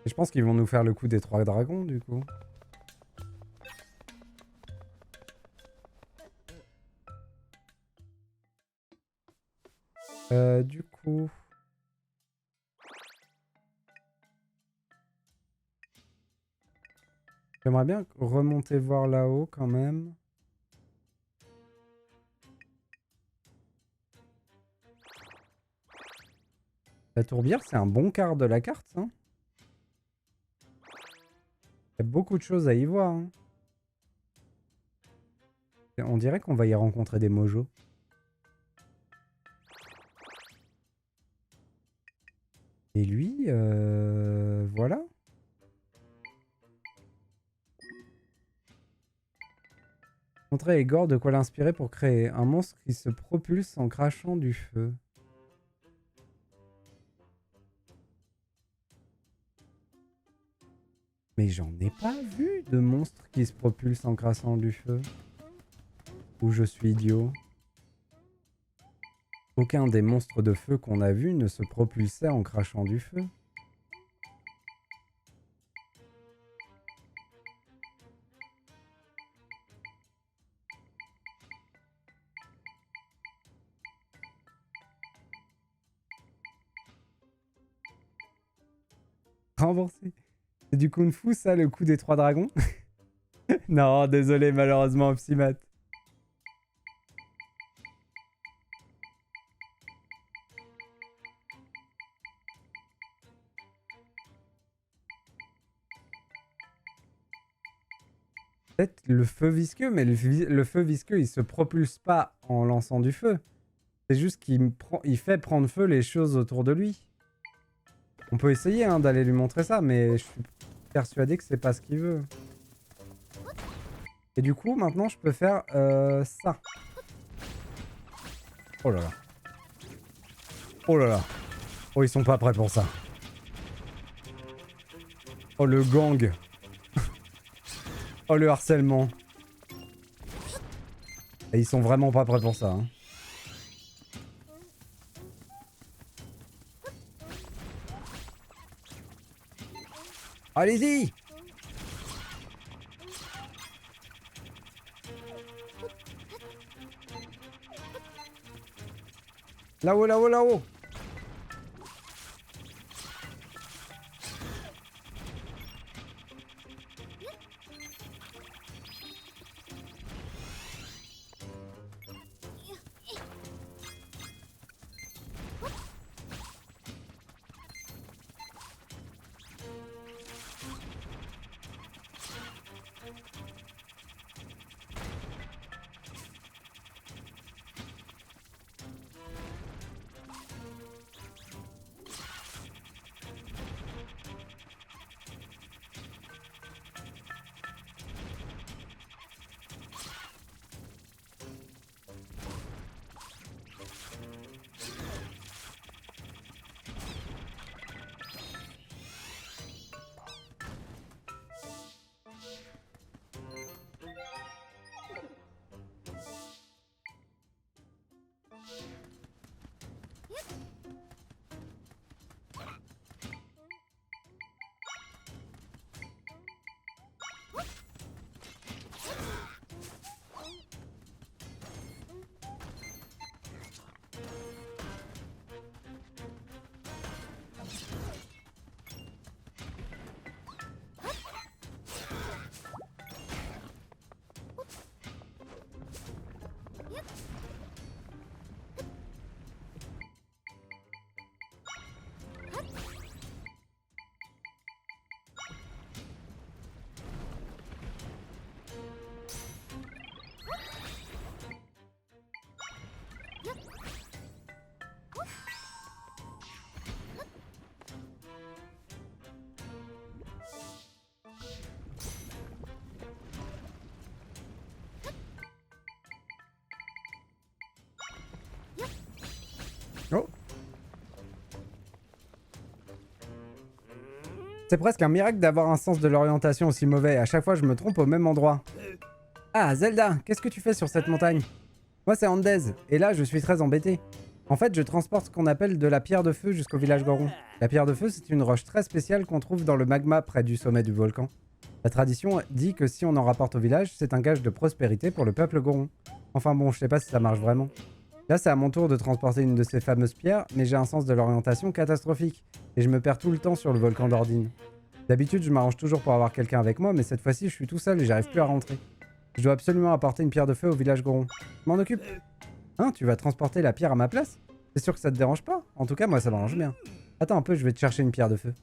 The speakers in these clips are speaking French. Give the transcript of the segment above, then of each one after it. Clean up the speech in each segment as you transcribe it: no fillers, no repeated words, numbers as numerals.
Et je pense qu'ils vont nous faire le coup des 3 dragons, du coup. Du coup... J'aimerais bien remonter voir là-haut, quand même. La tourbière, c'est un bon quart de la carte, hein. Il y a beaucoup de choses à y voir, hein. Et on dirait qu'on va y rencontrer des mojos. Et lui, voilà. Montrer à Igor de quoi l'inspirer pour créer un monstre qui se propulse en crachant du feu. Mais j'en ai pas vu de monstre qui se propulse en crachant du feu. Ou je suis idiot. Aucun des monstres de feu qu'on a vus ne se propulsait en crachant du feu. Remboursé. C'est du kung fu ça, le coup des 3 dragons? Non, désolé, malheureusement, Opsimat. Peut-être le feu visqueux, mais le feu visqueux, il se propulse pas en lançant du feu. C'est juste qu'il fait prendre feu les choses autour de lui. On peut essayer hein, d'aller lui montrer ça, mais je suis persuadé que c'est pas ce qu'il veut. Et du coup, maintenant, je peux faire ça. Oh là là. Oh là là. Oh, ils sont pas prêts pour ça. Oh, le gang. Oh, le harcèlement. Et ils sont vraiment pas prêts pour ça. Hein. Allez-y! Là-haut, là-haut, là-haut! Oh! C'est presque un miracle d'avoir un sens de l'orientation aussi mauvais. À chaque fois, je me trompe au même endroit. Ah, Zelda, qu'est-ce que tu fais sur cette montagne? Moi, c'est Andez, et là, je suis très embêté. En fait, je transporte ce qu'on appelle de la pierre de feu jusqu'au village Goron. La pierre de feu, c'est une roche très spéciale qu'on trouve dans le magma près du sommet du volcan. La tradition dit que si on en rapporte au village, c'est un gage de prospérité pour le peuple Goron. Enfin bon, je sais pas si ça marche vraiment. Là, c'est à mon tour de transporter une de ces fameuses pierres, mais j'ai un sens de l'orientation catastrophique, et je me perds tout le temps sur le volcan d'Ordine. D'habitude, je m'arrange toujours pour avoir quelqu'un avec moi, mais cette fois-ci, je suis tout seul et j'arrive plus à rentrer. Je dois absolument apporter une pierre de feu au village Goron. Je m'en occupe. Hein, tu vas transporter la pierre à ma place? C'est sûr que ça te dérange pas? En tout cas, moi, ça m'arrange bien. Attends un peu, je vais te chercher une pierre de feu.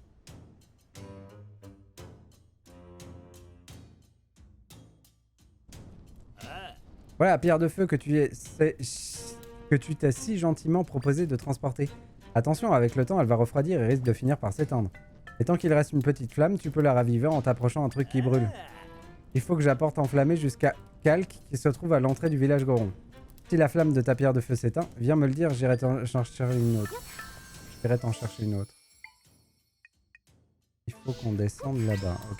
Voilà, pierre de feu que tu t'es si gentiment proposé de transporter. Attention, avec le temps, elle va refroidir et risque de finir par s'éteindre. Et tant qu'il reste une petite flamme, tu peux la raviver en t'approchant un truc qui brûle. Il faut que j'apporte enflammé jusqu'à Calque qui se trouve à l'entrée du village Goron. Si la flamme de ta pierre de feu s'éteint, viens me le dire, j'irai t'en chercher une autre. J'irai t'en chercher une autre. Il faut qu'on descende là-bas, ok.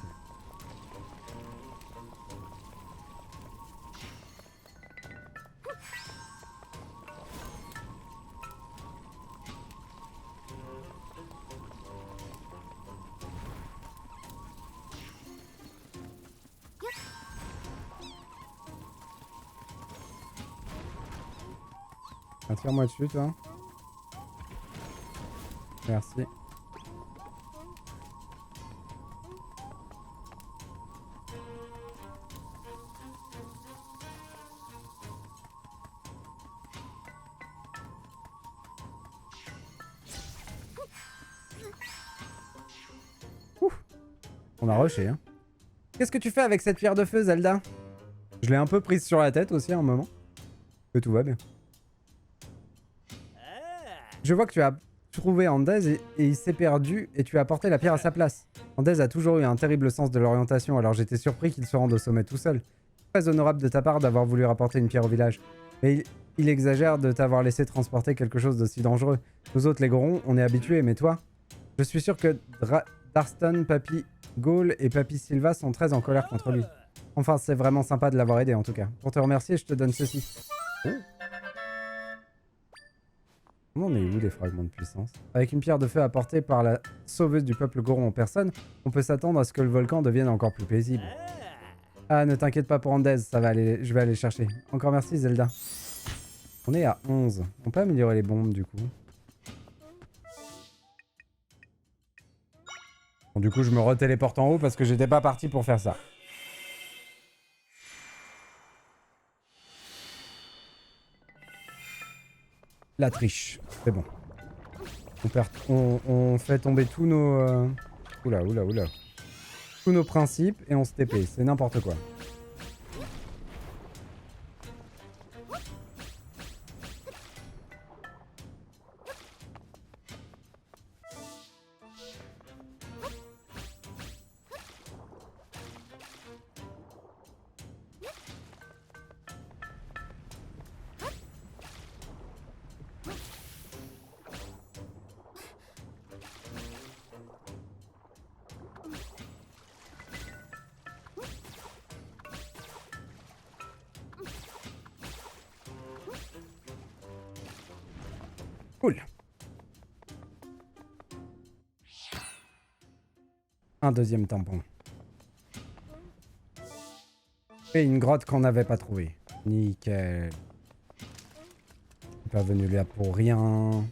Tire-moi dessus, toi. Merci. Ouf. On a rushé, hein. Qu'est-ce que tu fais avec cette pierre de feu, Zelda? Je l'ai un peu prise sur la tête aussi à un moment. Que tout va bien. Je vois que tu as trouvé Andez et il s'est perdu et tu as apporté la pierre à sa place. Andez a toujours eu un terrible sens de l'orientation, alors j'étais surpris qu'il se rende au sommet tout seul. Très honorable de ta part d'avoir voulu rapporter une pierre au village. Mais il exagère de t'avoir laissé transporter quelque chose d'aussi dangereux. Nous autres les Gorons, on est habitués, mais toi? Je suis sûr que Darston, Papy Gaul et Papy Silva sont très en colère contre lui. Enfin, c'est vraiment sympa de l'avoir aidé en tout cas. Pour te remercier, je te donne ceci. Oh. On en est où des fragments de puissance? Avec une pierre de feu apportée par la sauveuse du peuple Goron en personne, on peut s'attendre à ce que le volcan devienne encore plus paisible. Ah, ne t'inquiète pas pour Andez, ça va aller, je vais aller chercher. Encore merci Zelda. On est à 11. On peut améliorer les bombes du coup. Bon, du coup, je me retéléporte en haut parce que j'étais pas parti pour faire ça. La triche, c'est bon. On fait tomber tous nos... Oula. Tous nos principes et on se TP, c'est n'importe quoi. Cool. Un deuxième tampon. Et une grotte qu'on n'avait pas trouvée. Nickel. Pas venu là pour rien.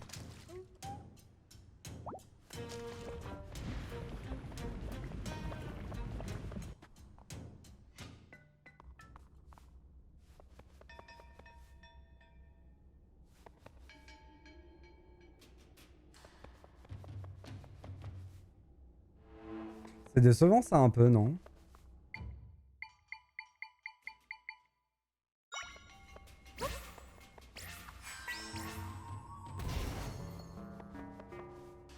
C'est décevant ça un peu, non?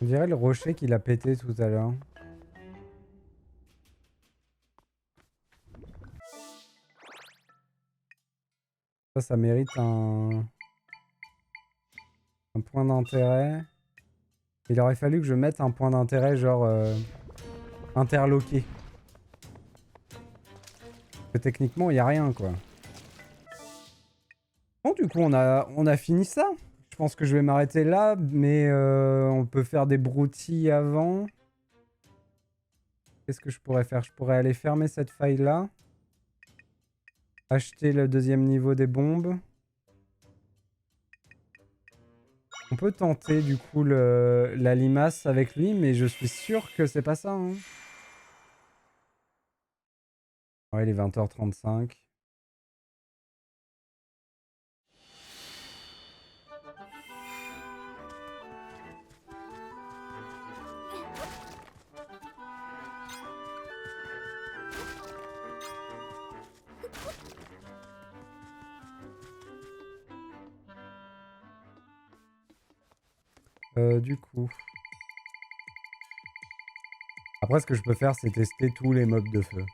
On dirait le rocher qu'il a pété tout à l'heure. Ça mérite un point d'intérêt. Il aurait fallu que je mette un point d'intérêt genre interloqué. Parce que techniquement, il n'y a rien quoi. Bon, du coup, on a fini ça. Je pense que je vais m'arrêter là, mais on peut faire des broutilles avant. Qu'est-ce que je pourrais faire? Je pourrais aller fermer cette faille-là. Acheter le deuxième niveau des bombes. On peut tenter du coup la limace avec lui, mais je suis sûr que c'est pas ça. Hein. Ouais, il est 20h35. Du coup... Après, ce que je peux faire, c'est tester tous les mobs de feu.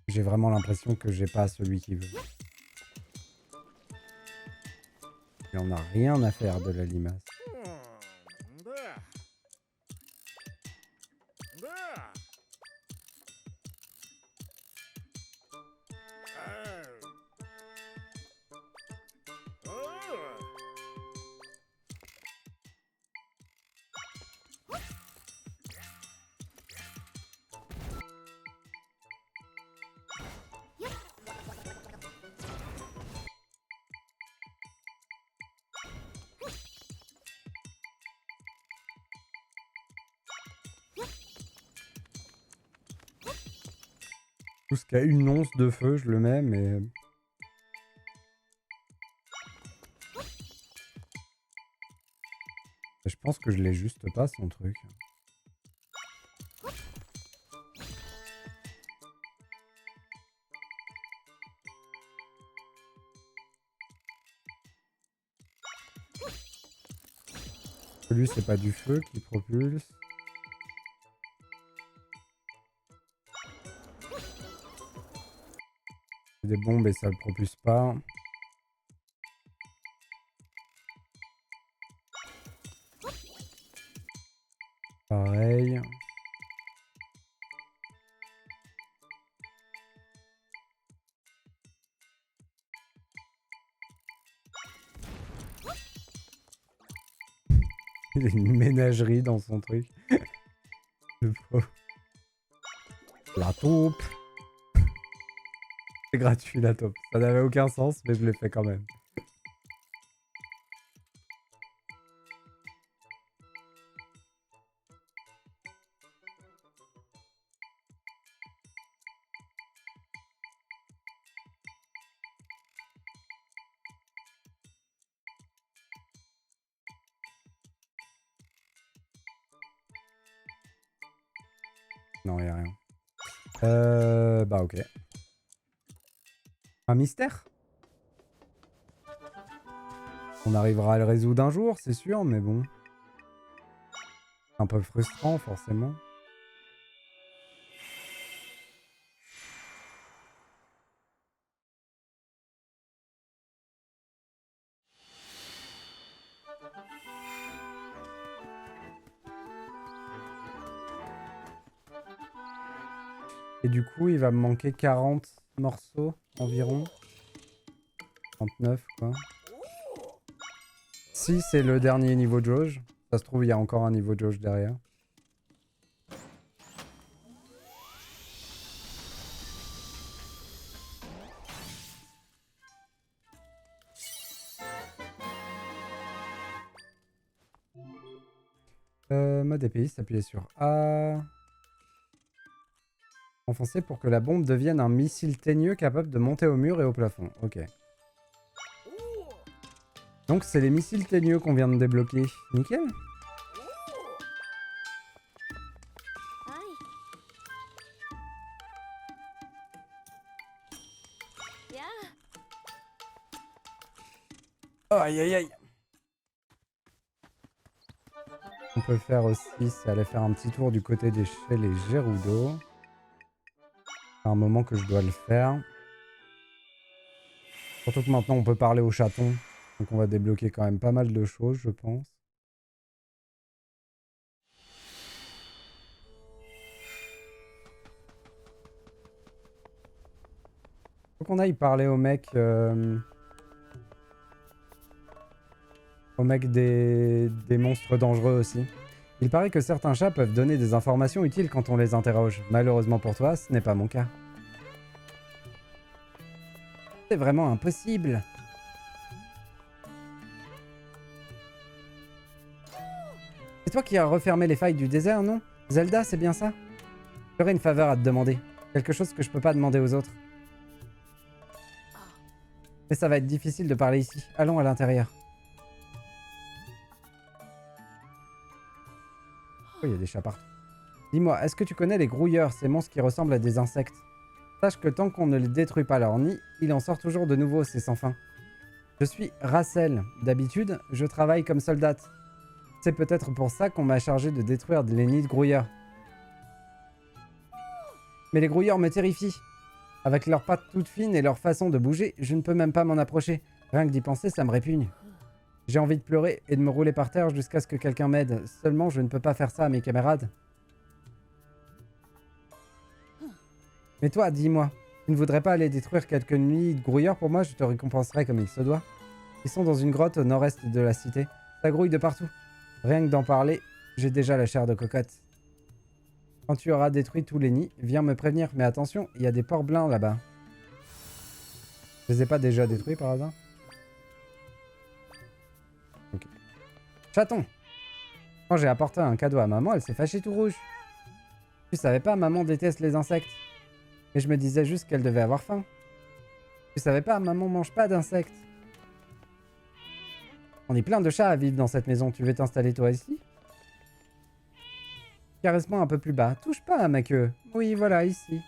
J'ai vraiment l'impression que j'ai pas celui qui veut. Il en a rien à faire de la limace. Tout ce qui a une once de feu, je le mets, mais... Je pense que je l'ai juste pas, son truc. Lui, c'est pas du feu qui propulse. C'est des bombes et ça le propulse pas. Pareil. Il y a une ménagerie dans son truc. Le pauvre. La taupe. C'est gratuit la taupe. Ça n'avait aucun sens, mais je l'ai fait quand même. Non, il n'y a rien. Bah ok. Un mystère? On arrivera à le résoudre un jour, c'est sûr, mais bon. Un peu frustrant, forcément. Et du coup, il va me manquer 40 morceaux environ. 39, quoi. Si c'est le dernier niveau de jauge. Ça se trouve, il y a encore un niveau de jauge derrière. Mode épéiste, s'appuyer sur A. Enfoncer pour que la bombe devienne un missile teigneux capable de monter au mur et au plafond. Ok. Donc c'est les missiles teigneux qu'on vient de débloquer. Nickel. Aïe aïe aïe. On peut faire aussi, c'est aller faire un petit tour du côté des chez les Gerudo. C'est un moment que je dois le faire. Surtout que maintenant on peut parler au chaton. Donc on va débloquer quand même pas mal de choses, je pense. Faut qu'on aille parler au mec. mec des monstres dangereux aussi. Il paraît que certains chats peuvent donner des informations utiles quand on les interroge. Malheureusement pour toi, ce n'est pas mon cas. C'est vraiment impossible. C'est toi qui as refermé les failles du désert, non? Zelda, c'est bien ça? J'aurais une faveur à te demander. Quelque chose que je peux pas demander aux autres. Mais ça va être difficile de parler ici. Allons à l'intérieur. Oh, il y a des chats partout. Dis-moi, est-ce que tu connais les grouilleurs, ces monstres qui ressemblent à des insectes? Sache que tant qu'on ne les détruit pas leur nid, il en sort toujours de nouveau, c'est sans fin. Je suis Racel. D'habitude, je travaille comme soldate. C'est peut-être pour ça qu'on m'a chargé de détruire les nids de grouilleurs. Mais les grouilleurs me terrifient. Avec leurs pattes toutes fines et leur façon de bouger, je ne peux même pas m'en approcher. Rien que d'y penser, ça me répugne. J'ai envie de pleurer et de me rouler par terre jusqu'à ce que quelqu'un m'aide. Seulement, je ne peux pas faire ça à mes camarades. Mais toi, dis-moi, tu ne voudrais pas aller détruire quelques nids de grouilleurs pour moi? Je te récompenserai comme il se doit. Ils sont dans une grotte au nord-est de la cité. Ça grouille de partout. Rien que d'en parler, j'ai déjà la chair de cocotte. Quand tu auras détruit tous les nids, viens me prévenir. Mais attention, il y a des porcs blancs là-bas. Je les ai pas déjà détruits par hasard? Ok. Chaton! Quand j'ai apporté un cadeau à maman, elle s'est fâchée tout rouge. Tu savais pas, maman déteste les insectes. Mais je me disais juste qu'elle devait avoir faim. Tu savais pas, maman mange pas d'insectes. On est plein de chats à vivre dans cette maison. Tu veux t'installer toi ici? Caresse-moi un peu plus bas. Touche pas à ma queue. Oui, voilà, ici.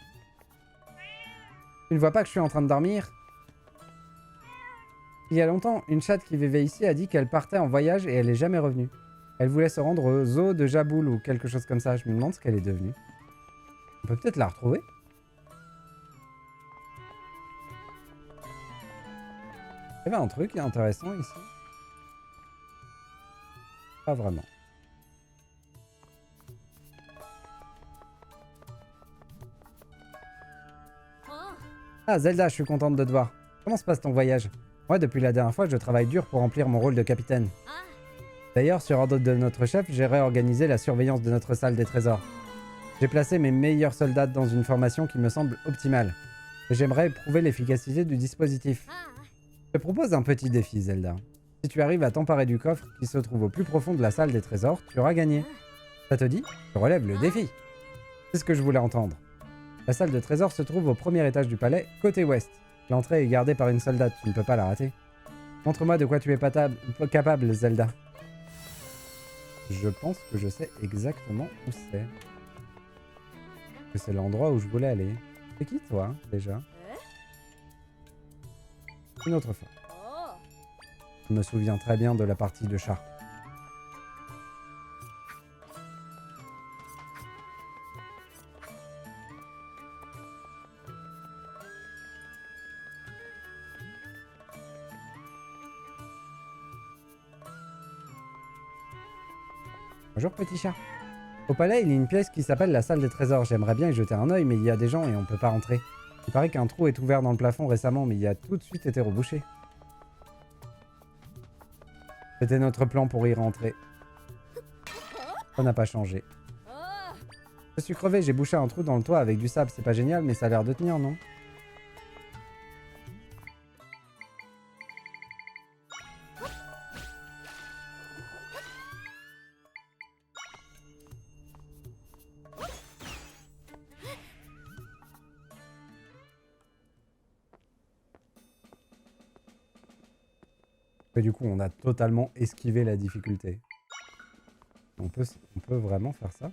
Tu ne vois pas que je suis en train de dormir? Il y a longtemps, une chatte qui vivait ici a dit qu'elle partait en voyage et elle est jamais revenue. Elle voulait se rendre au zoo de Jaboul ou quelque chose comme ça. Je me demande ce qu'elle est devenue. On peut peut-être la retrouver? Il y avait un truc intéressant ici. Pas vraiment. Ah, Zelda, je suis contente de te voir. Comment se passe ton voyage? Moi, depuis la dernière fois, je travaille dur pour remplir mon rôle de capitaine. D'ailleurs, sur ordre de notre chef, j'ai réorganisé la surveillance de notre salle des trésors. J'ai placé mes meilleurs soldats dans une formation qui me semble optimale. Et j'aimerais prouver l'efficacité du dispositif. Je te propose un petit défi, Zelda. Si tu arrives à t'emparer du coffre qui se trouve au plus profond de la salle des trésors, tu auras gagné. Ça te dit? Je relève le défi. C'est ce que je voulais entendre. La salle de trésor se trouve au premier étage du palais, côté ouest. L'entrée est gardée par une soldate, tu ne peux pas la rater. Montre-moi de quoi tu es capable, Zelda. Je pense que je sais exactement où c'est. Que c'est l'endroit où je voulais aller. C'est qui toi, déjà? Une autre fois. Je me souviens très bien de la partie de chat. Bonjour petit chat. Au palais, il y a une pièce qui s'appelle la salle des trésors. J'aimerais bien y jeter un œil, mais il y a des gens et on peut pas rentrer. Il paraît qu'un trou est ouvert dans le plafond récemment, mais il a tout de suite été rebouché. C'était notre plan pour y rentrer. Ça n'a pas changé. Je suis crevé, j'ai bouché un trou dans le toit avec du sable. C'est pas génial, mais ça a l'air de tenir, non? Et du coup, on a totalement esquivé la difficulté. On peut vraiment faire ça?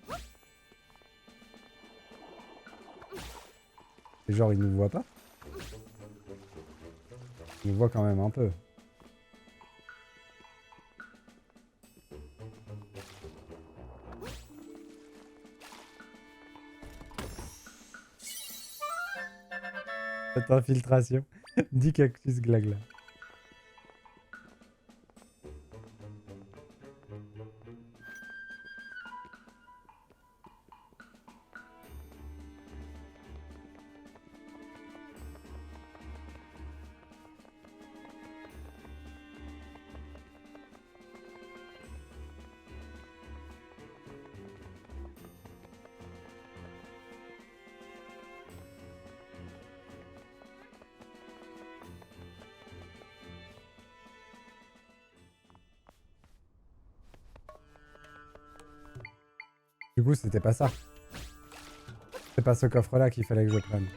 Et genre, il nous voit pas? Il nous voit quand même un peu. Cette infiltration. 10 cactus glagla. Du coup, c'était pas ça. C'est pas ce coffre-là qu'il fallait que je prenne.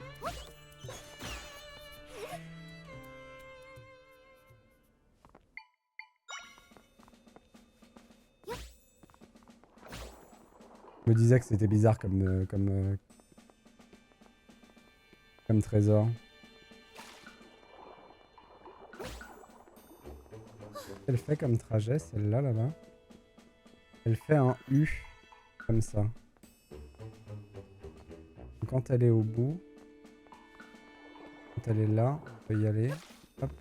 Je me disais que c'était bizarre comme trésor. Elle fait comme trajet, celle-là, là-bas. Elle fait un U, comme ça. Donc, quand elle est au bout, quand elle est là, on peut y aller. Hop.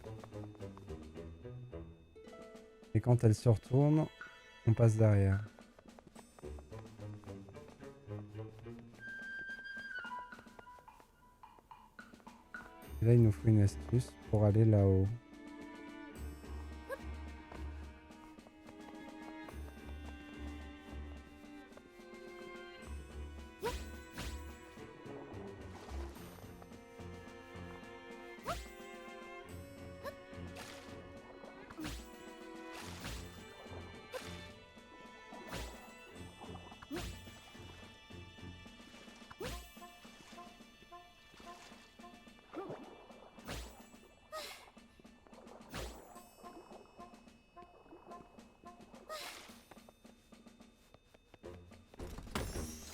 Et quand elle se retourne, on passe derrière. Et là, il nous faut une astuce pour aller là-haut.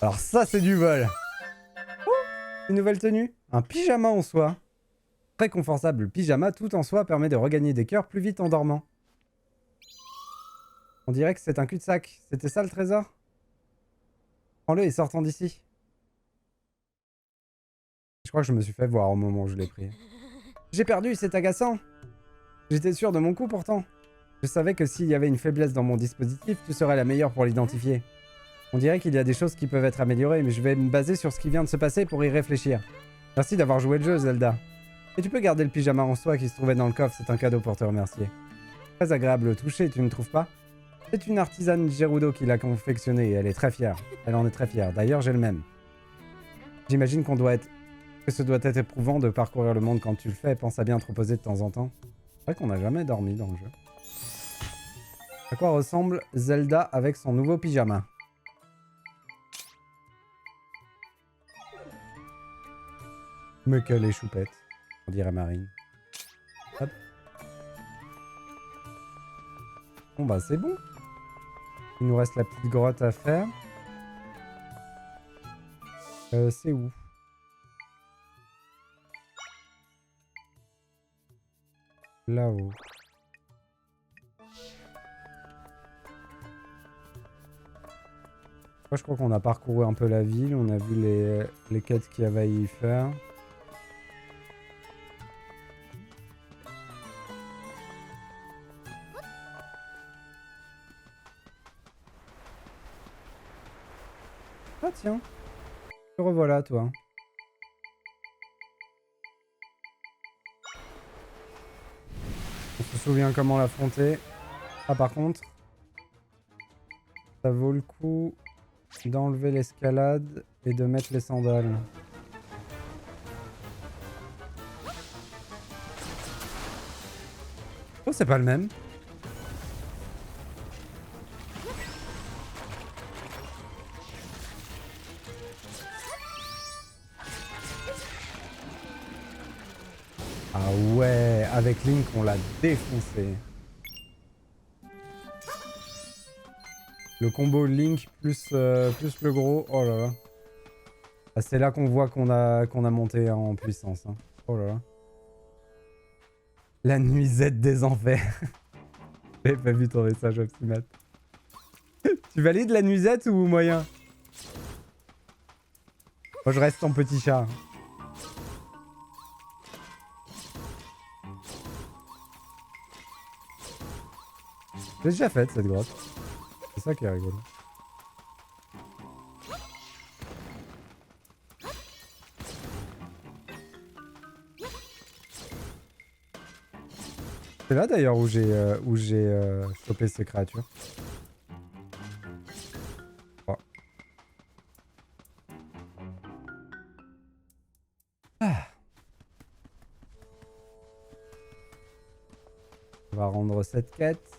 Alors ça, c'est du vol. Oh, une nouvelle tenue. Un pyjama en soie. Très confortable pyjama tout en soie permet de regagner des cœurs plus vite en dormant. On dirait que c'est un cul-de-sac. C'était ça le trésor? Prends-le et sortons d'ici. Je crois que je me suis fait voir au moment où je l'ai pris. J'ai perdu, c'est agaçant. J'étais sûr de mon coup pourtant. Je savais que s'il y avait une faiblesse dans mon dispositif, tu serais la meilleure pour l'identifier. On dirait qu'il y a des choses qui peuvent être améliorées, mais je vais me baser sur ce qui vient de se passer pour y réfléchir. Merci d'avoir joué le jeu, Zelda. Et tu peux garder le pyjama en soie qui se trouvait dans le coffre, c'est un cadeau pour te remercier. Très agréable au toucher, tu ne trouves pas? C'est une artisane Gerudo qui l'a confectionné et elle est très fière. Elle en est très fière. D'ailleurs, j'ai le même. J'imagine que ce doit être éprouvant de parcourir le monde quand tu le fais. Pense à bien te reposer de temps en temps. C'est vrai qu'on n'a jamais dormi dans le jeu. À quoi ressemble Zelda avec son nouveau pyjama? Mais quelle est choupette, on dirait Marine. Hop. Bon bah c'est bon. Il nous reste la petite grotte à faire. C'est où? Là-haut. Je crois qu'on a parcouru un peu la ville. On a vu les quêtes qu'il y avait à y faire. Ah tiens. Te revoilà toi. On se souvient comment l'affronter. Ah par contre, ça vaut le coup d'enlever l'escalade et de mettre les sandales. Oh, c'est pas le même. Ah ouais, avec Link, on l'a défoncé. Le combo Link plus le gros, oh là là. Ah, c'est là qu'on voit qu'on a monté en puissance. Hein. Oh là là. La nuisette des enfers. J'avais pas vu ton message, Optimat. Tu valides la nuisette ou moyen? Moi je reste en petit chat. J'ai déjà fait cette grotte. C'est ça qui est rigolo. C'est là d'ailleurs où j'ai chopé ces créatures. Oh. Ah. On va rendre cette quête.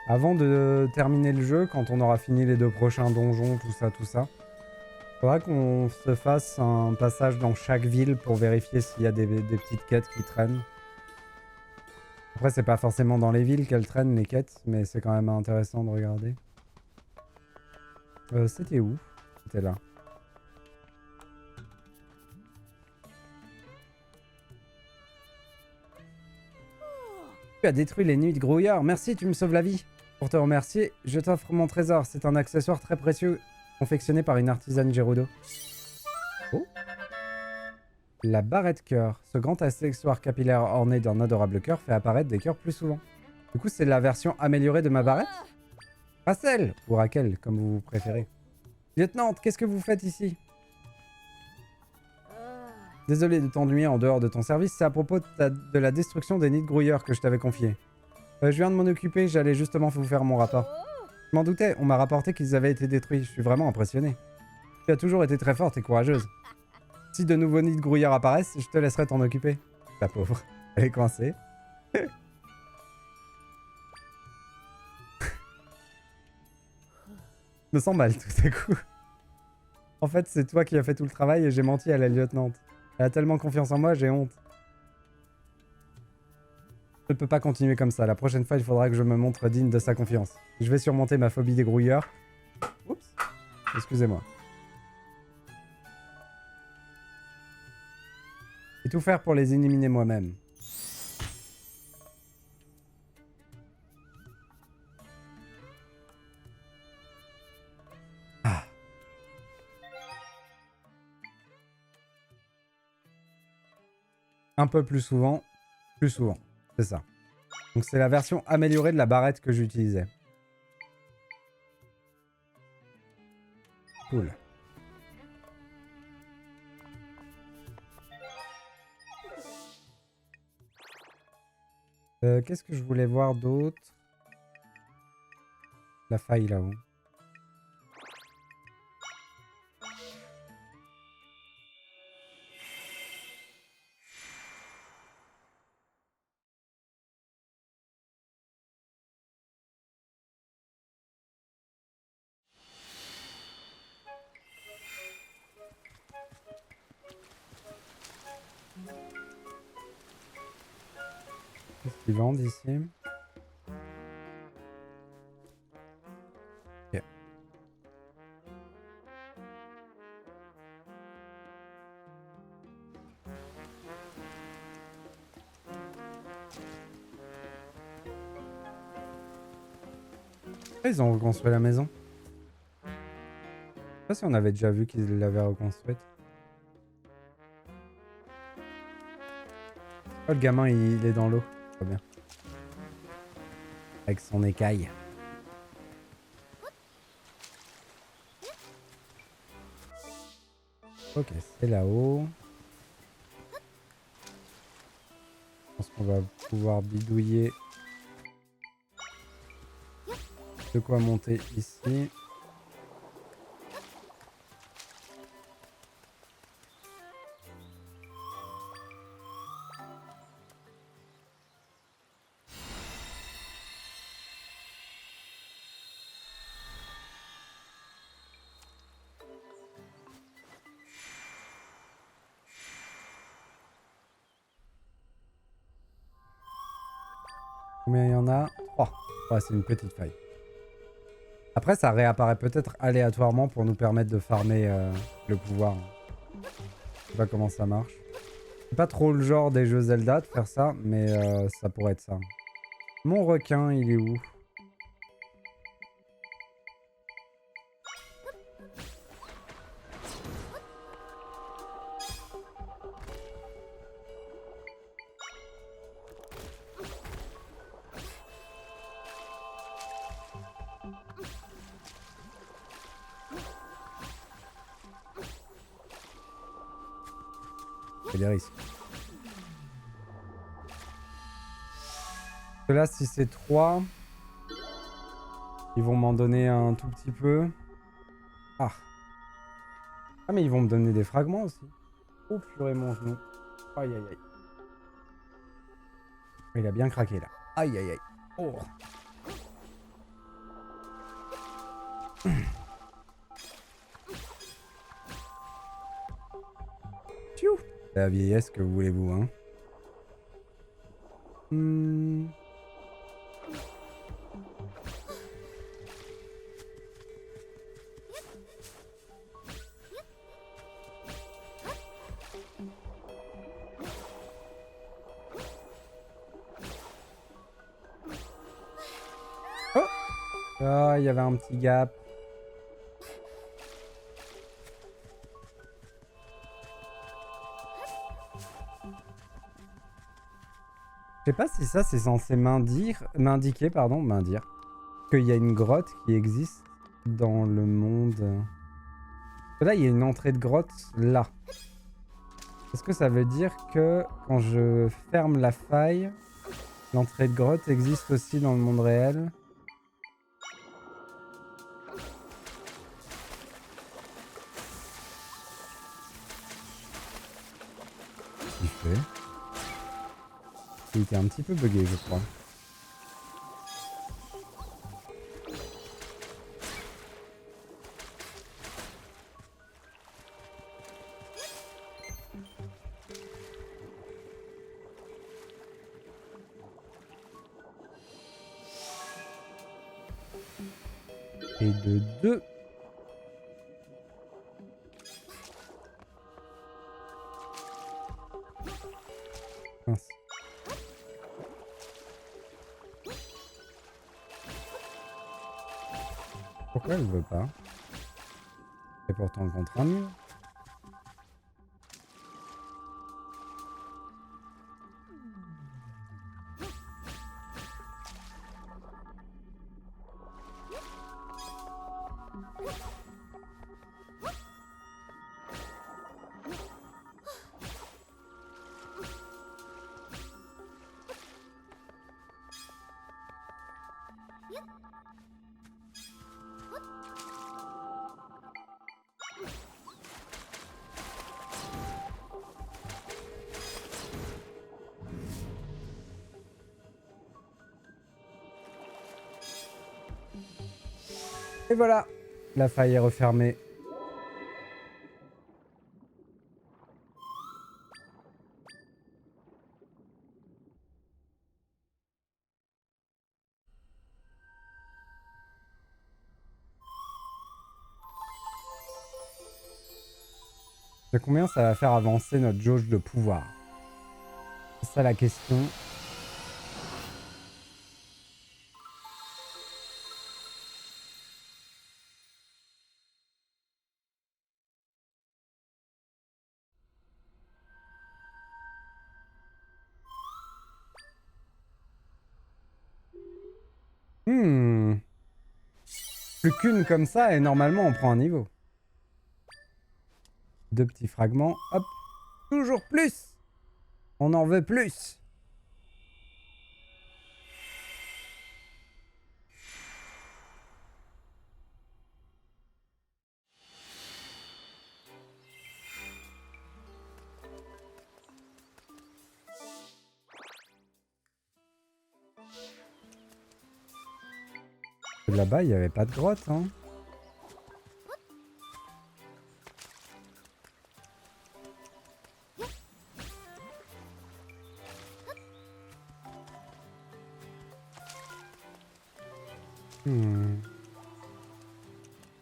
Avant de terminer le jeu, quand on aura fini les 2 prochains donjons, tout ça, faudra qu'on se fasse un passage dans chaque ville pour vérifier s'il y a des petites quêtes qui traînent. Après, c'est pas forcément dans les villes qu'elles traînent, les quêtes, mais c'est quand même intéressant de regarder. C'était où? C'était là. Tu as détruit les nuits de grouillard. Merci, tu me sauves la vie. Pour te remercier, je t'offre mon trésor. C'est un accessoire très précieux, confectionné par une artisane Gerudo. Oh. La barrette cœur. Ce grand accessoire capillaire orné d'un adorable cœur fait apparaître des cœurs plus souvent. Du coup, c'est la version améliorée de ma barrette? Rachel, ou Raquel, comme vous préférez. Lieutenant, qu'est-ce que vous faites ici? Désolé de t'ennuyer en dehors de ton service, c'est à propos de la destruction des nids de grouilleurs que je t'avais confié. Je viens de m'en occuper, j'allais justement vous faire mon rapport. Je m'en doutais, on m'a rapporté qu'ils avaient été détruits, je suis vraiment impressionné. Tu as toujours été très forte et courageuse. Si de nouveaux nids de grouilleurs apparaissent, je te laisserai t'en occuper. La pauvre, elle est coincée. Je me sens mal tout à coup. En fait, c'est toi qui as fait tout le travail et j'ai menti à la lieutenante. Elle a tellement confiance en moi, j'ai honte. Je ne peux pas continuer comme ça. La prochaine fois, il faudra que je me montre digne de sa confiance. Je vais surmonter ma phobie des grouilleurs. Oups. Excusez-moi. Et tout faire pour les éliminer moi-même. Ah. Un peu plus souvent. Plus souvent. C'est ça. Donc c'est la version améliorée de la barrette que j'utilisais. Cool. Qu'est-ce que je voulais voir d'autre? La faille là-haut. Qu'est-ce qu'ils vendent ici? Ok. Ils ont reconstruit la maison. Je sais pas si on avait déjà vu qu'ils l'avaient reconstruite. Oh, le gamin, il est dans l'eau. Très bien. Avec son écaille. Ok, c'est là-haut. Je pense qu'on va pouvoir bidouiller de quoi monter ici. Combien il y en a? 3. Ouais, c'est une petite faille. Après, ça réapparaît peut-être aléatoirement pour nous permettre de farmer le pouvoir. Je sais pas comment ça marche. C'est pas trop le genre des jeux Zelda de faire ça, mais ça pourrait être ça. Mon requin, il est où? C'est des risques. Parce que là, si c'est 3, ils vont m'en donner un tout petit peu. Ah. Ah, mais ils vont me donner des fragments aussi. Oh purée, mon genou. Aïe aïe aïe. Il a bien craqué là. Aïe aïe aïe. Oh. Tchou. La vieillesse, que voulez-vous, hein. Oh! Ah, il y avait un petit gap. Je sais pas si ça c'est censé m'indiquer qu'il y a une grotte qui existe dans le monde. Là, il y a une entrée de grotte là. Est-ce que ça veut dire que quand je ferme la faille, l'entrée de grotte existe aussi dans le monde réel? Il fait. Il était un petit peu bugué, je crois. Et de 2. Mince. Pourquoi elle veut pas? C'est pourtant contre un mur. Et voilà, la faille est refermée. De combien ça va faire avancer notre jauge de pouvoir? C'est ça la question. Plus qu'une comme ça et normalement on prend un niveau. 2 petits fragments, hop. Toujours plus. On en veut plus. Là-bas, il n'y avait pas de grotte, hein.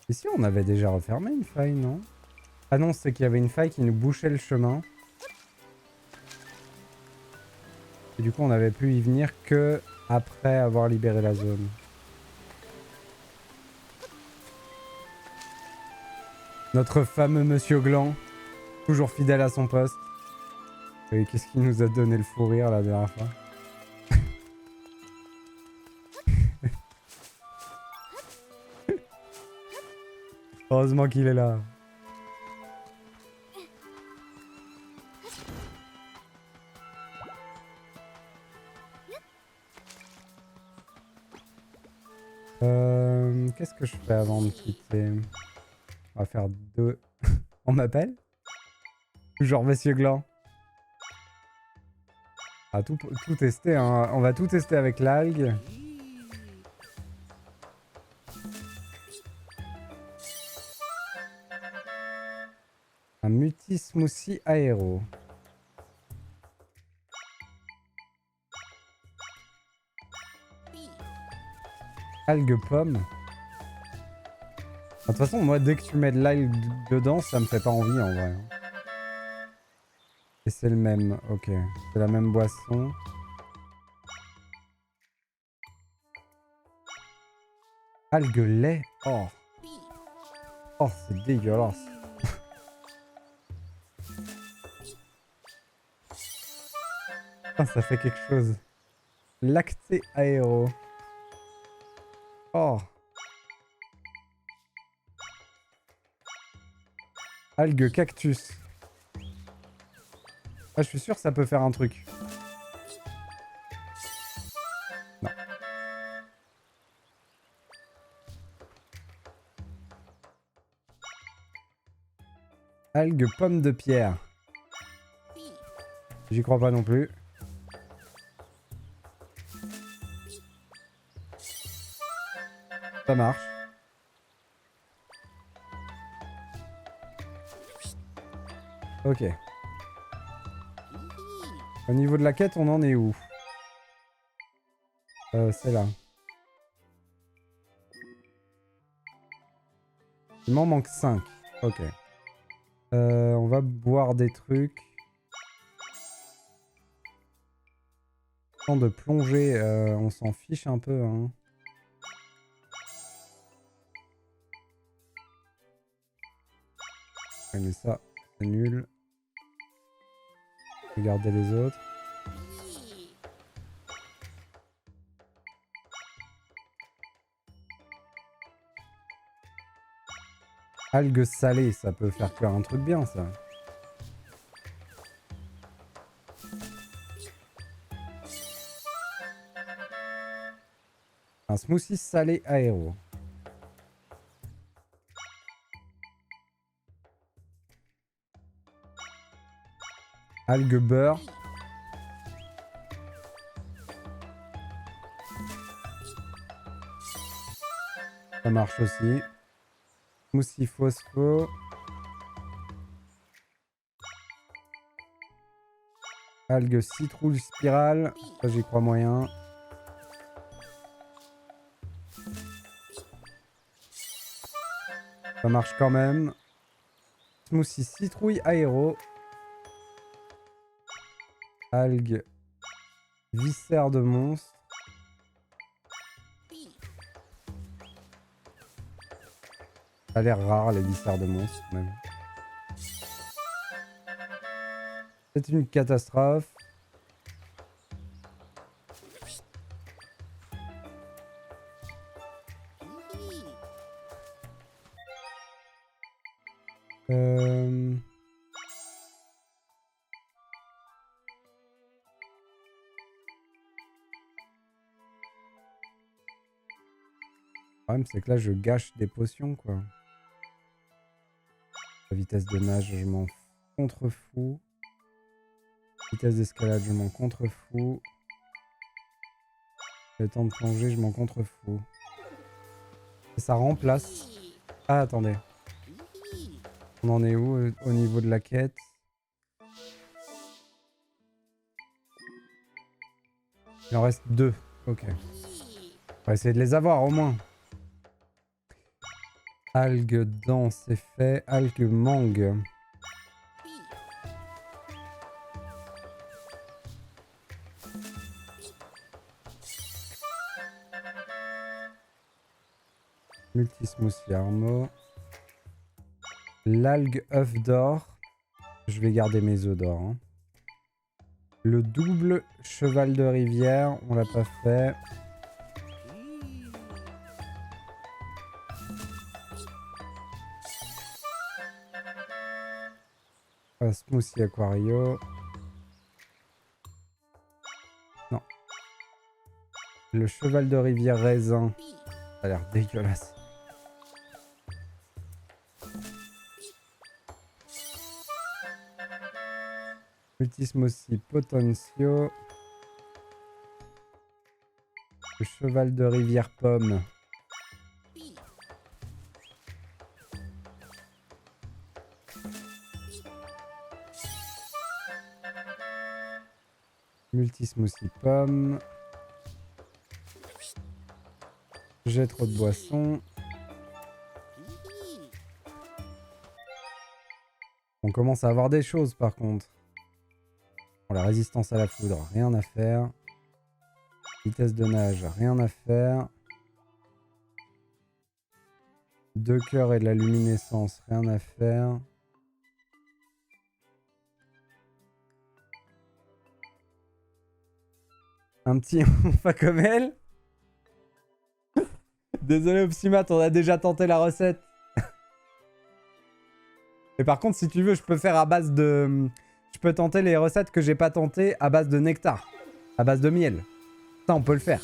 Ici, on avait déjà refermé une faille, non? Ah non, c'est qu'il y avait une faille qui nous bouchait le chemin. Et du coup, on avait pu y venir que après avoir libéré la zone. Notre fameux Monsieur Gland, toujours fidèle à son poste. Et qu'est-ce qui nous a donné le fou rire la dernière fois? Heureusement qu'il est là. Qu'est-ce que je fais avant de quitter? On va faire 2. On m'appelle? Toujours Monsieur Gland. On va tout tester, hein. On va tout tester avec l'algue. multi-smoothie aéro. Algue pomme. De toute façon, moi, dès que tu mets de l'algue dedans, ça me fait pas envie en vrai. Et c'est le même, ok. C'est la même boisson. Algue lait. Oh. Oh, c'est dégueulasse. Ah, ça fait quelque chose. Lacté aéro. Oh. Algue cactus. Ah, je suis sûr que ça peut faire un truc. Non. Algue pomme de pierre. J'y crois pas non plus. Ça marche. Ok. Au niveau de la quête, on en est où? C'est là. Il m'en manque 5. Ok. On va boire des trucs. Temps de plonger, on s'en fiche un peu. Hein. Ouais, mais ça, c'est nul. Regardez les autres. Algues salées, ça peut faire faire un truc bien, ça. Un smoothie salé aéro. Algues beurre. Ça marche aussi. Smoothie phospho. Algues citrouille spirale. Ça, j'y crois moyen. Ça marche quand même. Smoothie citrouille aéro. Algues viscères de monstre. Ça a l'air rare les viscères de monstre même. C'est une catastrophe. Le problème c'est que là je gâche des potions quoi. La vitesse de nage je m'en contrefous. Vitesse d'escalade je m'en contrefous. Le temps de plonger je m'en contrefous. Et ça remplace... Ah attendez. On en est où au niveau de la quête? Il en reste 2. Ok. On va essayer de les avoir au moins. Algues dents, c'est fait. Algues mangue. Multi-smoothie armo. L'algue œuf d'or. Je vais garder mes œufs d'or. Hein. Le double cheval de rivière. On l'a pas fait. Smoothie aquario. Non. Le cheval de rivière raisin. Ça a l'air dégueulasse. Multismoothie potentio. Le cheval de rivière pomme. Multi-smoothie pomme. J'ai trop de boissons. On commence à avoir des choses par contre. Bon, la résistance à la foudre, rien à faire. Vitesse de nage, rien à faire. 2 cœurs et de la luminescence, rien à faire. Un petit pas comme elle. Désolé Opsimat, on a déjà tenté la recette. Mais par contre, si tu veux, je peux faire à base de... Je peux tenter les recettes que j'ai pas tentées à base de nectar. À base de miel. Ça, on peut le faire.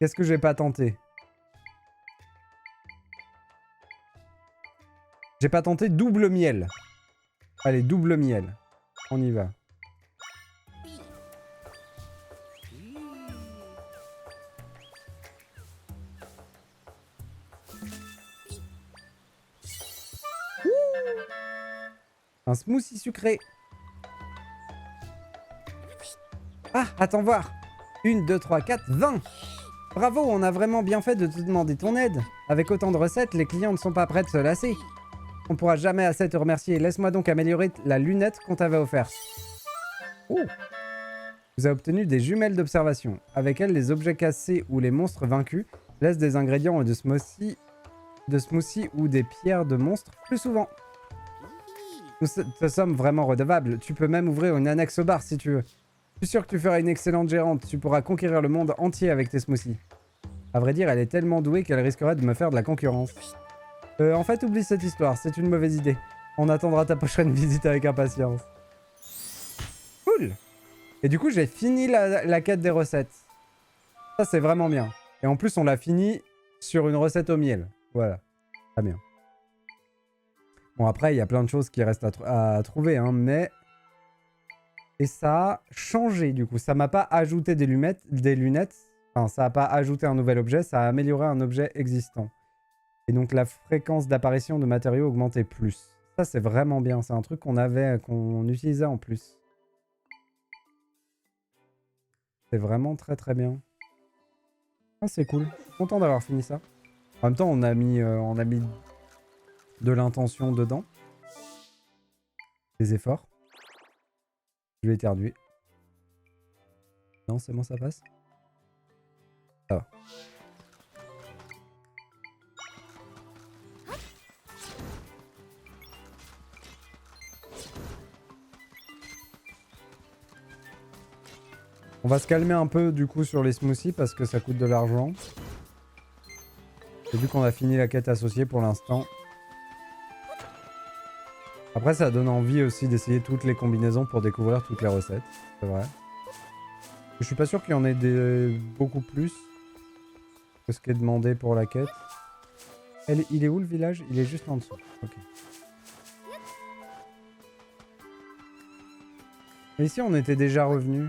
Qu'est-ce que j'ai pas tenté? J'ai pas tenté double miel. Allez, double miel. On y va. Un smoothie sucré. Ah, attends voir. 1, 2, 3, 4, 20. Bravo, on a vraiment bien fait de te demander ton aide. Avec autant de recettes, les clients ne sont pas prêts de se lasser. On pourra jamais assez te remercier. Laisse-moi donc améliorer la lunette qu'on t'avait offerte. Oh. Vous avez obtenu des jumelles d'observation. Avec elles, les objets cassés ou les monstres vaincus laissent des ingrédients de smoothie ou des pierres de monstres plus souvent. Nous te sommes vraiment redevables. Tu peux même ouvrir une annexe au bar si tu veux. Je suis sûr que tu feras une excellente gérante. Tu pourras conquérir le monde entier avec tes smoothies. À vrai dire, elle est tellement douée qu'elle risquerait de me faire de la concurrence. En fait, oublie cette histoire. C'est une mauvaise idée. On attendra ta prochaine visite avec impatience. Cool. Et du coup, j'ai fini la quête des recettes. Ça, c'est vraiment bien. Et en plus, on l'a fini sur une recette au miel. Voilà. Très bien. Bon, après, il y a plein de choses qui restent à trouver, hein, mais... Et ça a changé, du coup. Ça m'a pas ajouté des lunettes. Enfin, ça n'a pas ajouté un nouvel objet, ça a amélioré un objet existant. Et donc, la fréquence d'apparition de matériaux augmentait plus. Ça, c'est vraiment bien. C'est un truc qu'on utilisait en plus. C'est vraiment très très bien. Ah, c'est cool. Je suis content d'avoir fini ça. En même temps, on a mis de l'intention dedans. Des efforts. Je vais éternuer. Non, c'est bon, ça passe. Ça va. On va se calmer un peu du coup sur les smoothies parce que ça coûte de l'argent. Et vu qu'on a fini la quête associée pour l'instant. Après, ça donne envie aussi d'essayer toutes les combinaisons pour découvrir toutes les recettes. C'est vrai. Je suis pas sûr qu'il y en ait beaucoup plus que ce qui est demandé pour la quête. Il est où le village? Il est juste en dessous. Ok. Mais ici, on était déjà revenu.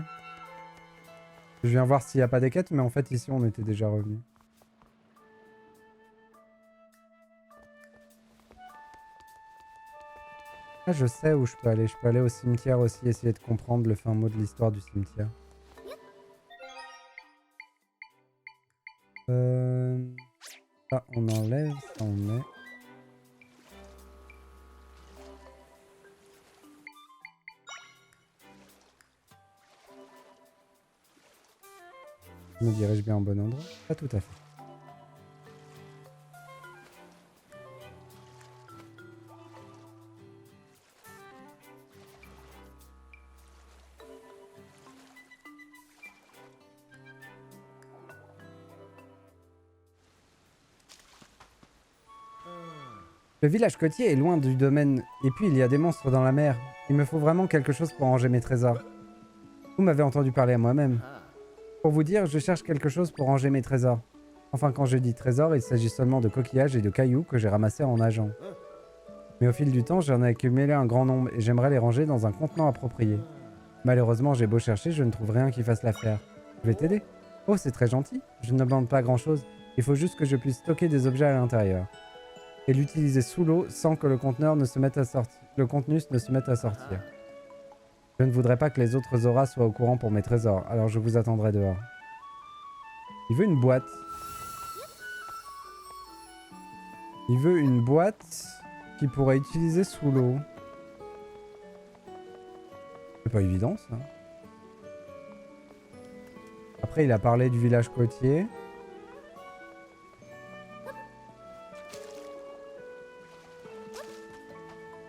Je viens voir s'il n'y a pas des quêtes, mais en fait, ici, on était déjà revenu. Ah, je sais où je peux aller. Je peux aller au cimetière aussi, essayer de comprendre le fin mot de l'histoire du cimetière. Ça, on enlève, ça, on met. Me dirige bien au bon endroit? Pas tout à fait. Le village côtier est loin du domaine, et puis il y a des monstres dans la mer. Il me faut vraiment quelque chose pour ranger mes trésors. Vous m'avez entendu parler à moi-même. Pour vous dire, je cherche quelque chose pour ranger mes trésors. Enfin, quand je dis trésors, il s'agit seulement de coquillages et de cailloux que j'ai ramassés en nageant. Mais au fil du temps, j'en ai accumulé un grand nombre et j'aimerais les ranger dans un contenant approprié. Malheureusement, j'ai beau chercher, je ne trouve rien qui fasse l'affaire. Je vais t'aider. Oh, c'est très gentil. Je ne demande pas grand-chose. Il faut juste que je puisse stocker des objets à l'intérieur. Et l'utiliser sous l'eau sans que le conteneur ne se mette à sortir. le contenu ne se mette à sortir. Je ne voudrais pas que les autres Zora soient au courant pour mes trésors, alors je vous attendrai dehors. Il veut une boîte. Il veut une boîte qu'il pourrait utiliser sous l'eau. C'est pas évident ça. Après il a parlé du village côtier.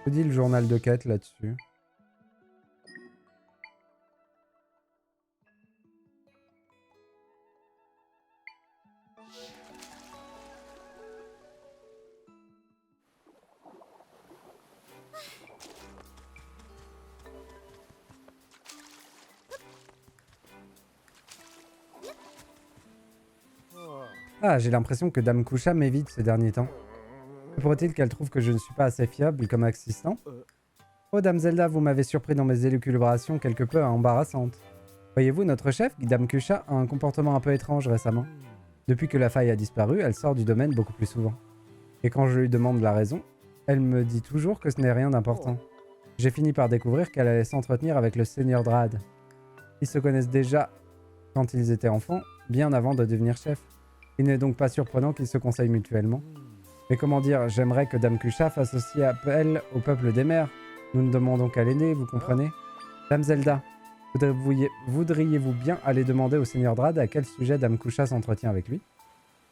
Que dit le journal de quête là-dessus? Ah, j'ai l'impression que Dame Kusha m'évite ces derniers temps. Que pourrait-il qu'elle trouve que je ne suis pas assez fiable comme assistant? Oh, Dame Zelda, vous m'avez surpris dans mes élucubrations quelque peu embarrassantes. Voyez-vous, notre chef, Dame Kusha, a un comportement un peu étrange récemment. Depuis que la faille a disparu, elle sort du domaine beaucoup plus souvent. Et quand je lui demande la raison, elle me dit toujours que ce n'est rien d'important. J'ai fini par découvrir qu'elle allait s'entretenir avec le Seigneur Drad. Ils se connaissent déjà quand ils étaient enfants, bien avant de devenir chef. Il n'est donc pas surprenant qu'ils se conseillent mutuellement. Mais comment dire, j'aimerais que Dame Kusha fasse aussi appel au peuple des mers. Nous ne demandons qu'à l'aider, vous comprenez? Dame Zelda, voudriez-vous bien aller demander au Seigneur Drad à quel sujet Dame Kusha s'entretient avec lui?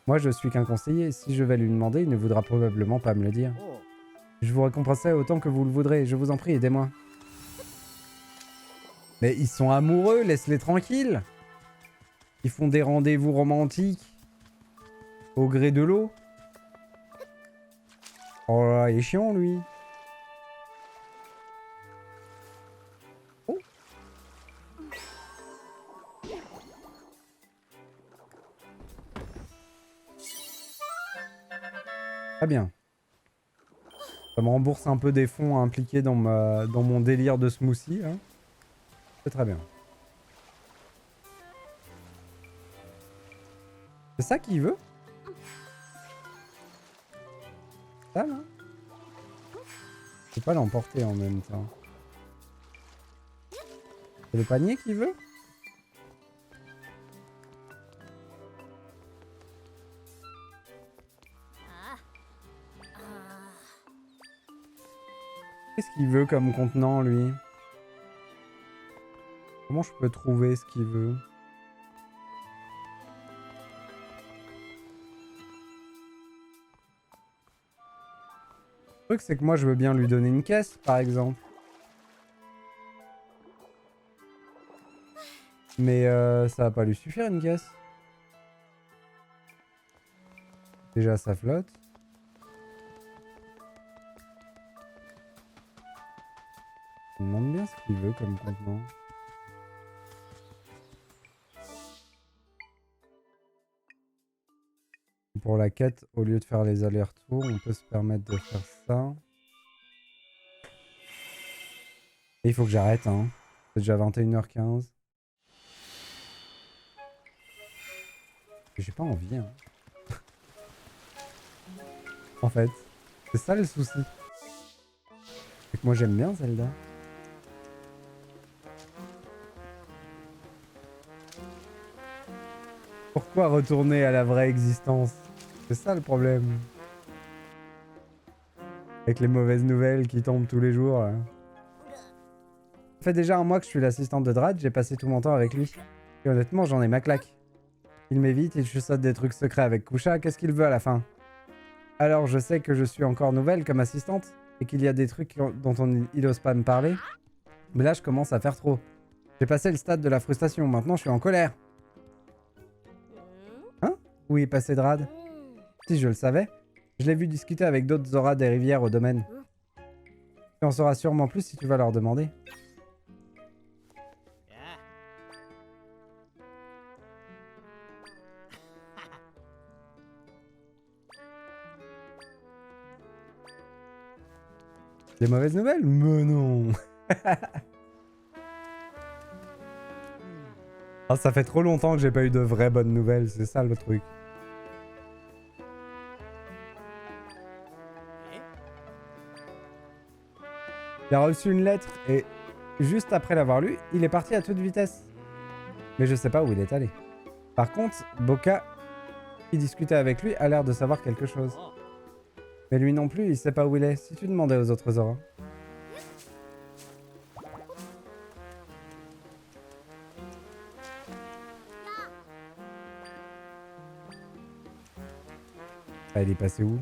Moi, je suis qu'un conseiller. Si je vais lui demander, il ne voudra probablement pas me le dire. Je vous récompenserai autant que vous le voudrez. Je vous en prie, aidez-moi. Mais ils sont amoureux, laisse-les tranquilles. Ils font des rendez-vous romantiques au gré de l'eau. Oh là, il est chiant, lui. Oh. Très bien. Ça me rembourse un peu des fonds impliqués dans mon délire de smoothie. Hein. C'est très bien. C'est ça qu'il veut? Ça, là? Je peux pas l'emporter en même temps. C'est le panier qu'il veut? Qu'est-ce qu'il veut comme contenant, lui? Comment je peux trouver ce qu'il veut? Le truc, c'est que moi, je veux bien lui donner une caisse, par exemple. Mais ça va pas lui suffire, une caisse. Déjà, ça flotte. Je me demande bien ce qu'il veut comme contenant. Pour la quête, au lieu de faire les allers-retours, on peut se permettre de faire ça. Et il faut que j'arrête, hein. C'est déjà 21h15. J'ai pas envie, hein. En fait, c'est ça le souci. C'est que moi j'aime bien Zelda. Pourquoi retourner à la vraie existence? C'est ça le problème. Avec les mauvaises nouvelles qui tombent tous les jours. Là. Ça fait déjà un mois que je suis l'assistante de Drad, j'ai passé tout mon temps avec lui. Et honnêtement, j'en ai ma claque. Il m'évite, il chuchote des trucs secrets avec Kusha, qu'est-ce qu'il veut à la fin? Alors je sais que je suis encore nouvelle comme assistante, et qu'il y a des trucs dont il ose pas me parler. Mais là, je commence à faire trop. J'ai passé le stade de la frustration, maintenant je suis en colère. Hein? Où est passé Drad? Si je le savais, je l'ai vu discuter avec d'autres Zora des rivières au domaine. Tu en sauras sûrement plus si tu vas leur demander. Des mauvaises nouvelles? Mais non. Ah, ça fait trop longtemps que j'ai pas eu de vraies bonnes nouvelles, c'est ça le truc. Il a reçu une lettre et juste après l'avoir lue, il est parti à toute vitesse. Mais je sais pas où il est allé. Par contre, Boka, qui discutait avec lui, a l'air de savoir quelque chose. Mais lui non plus, il sait pas où il est. Si tu demandais aux autres Zora. Ah, il est passé où?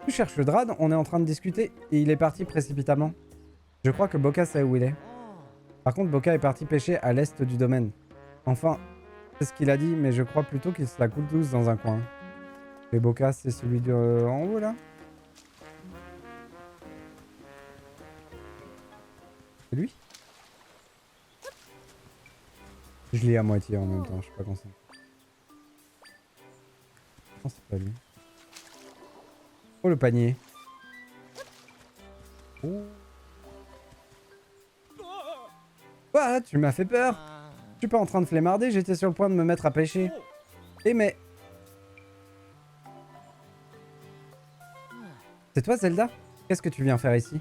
Tu cherches le Drad, on est en train de discuter et il est parti précipitamment. Je crois que Boka sait où il est. Par contre, Boka est parti pêcher à l'est du domaine. Enfin, c'est ce qu'il a dit, mais je crois plutôt qu'il se la coule douce dans un coin. Et Boka, c'est celui de en haut là? C'est lui? Je lis à moitié en même temps, je suis pas concentré. Non, c'est pas lui. Oh, le panier. Oh. Quoi, tu m'as fait peur. Je suis pas en train de flemmarder, j'étais sur le point de me mettre à pêcher. Eh mais... C'est toi, Zelda? Qu'est-ce que tu viens faire ici?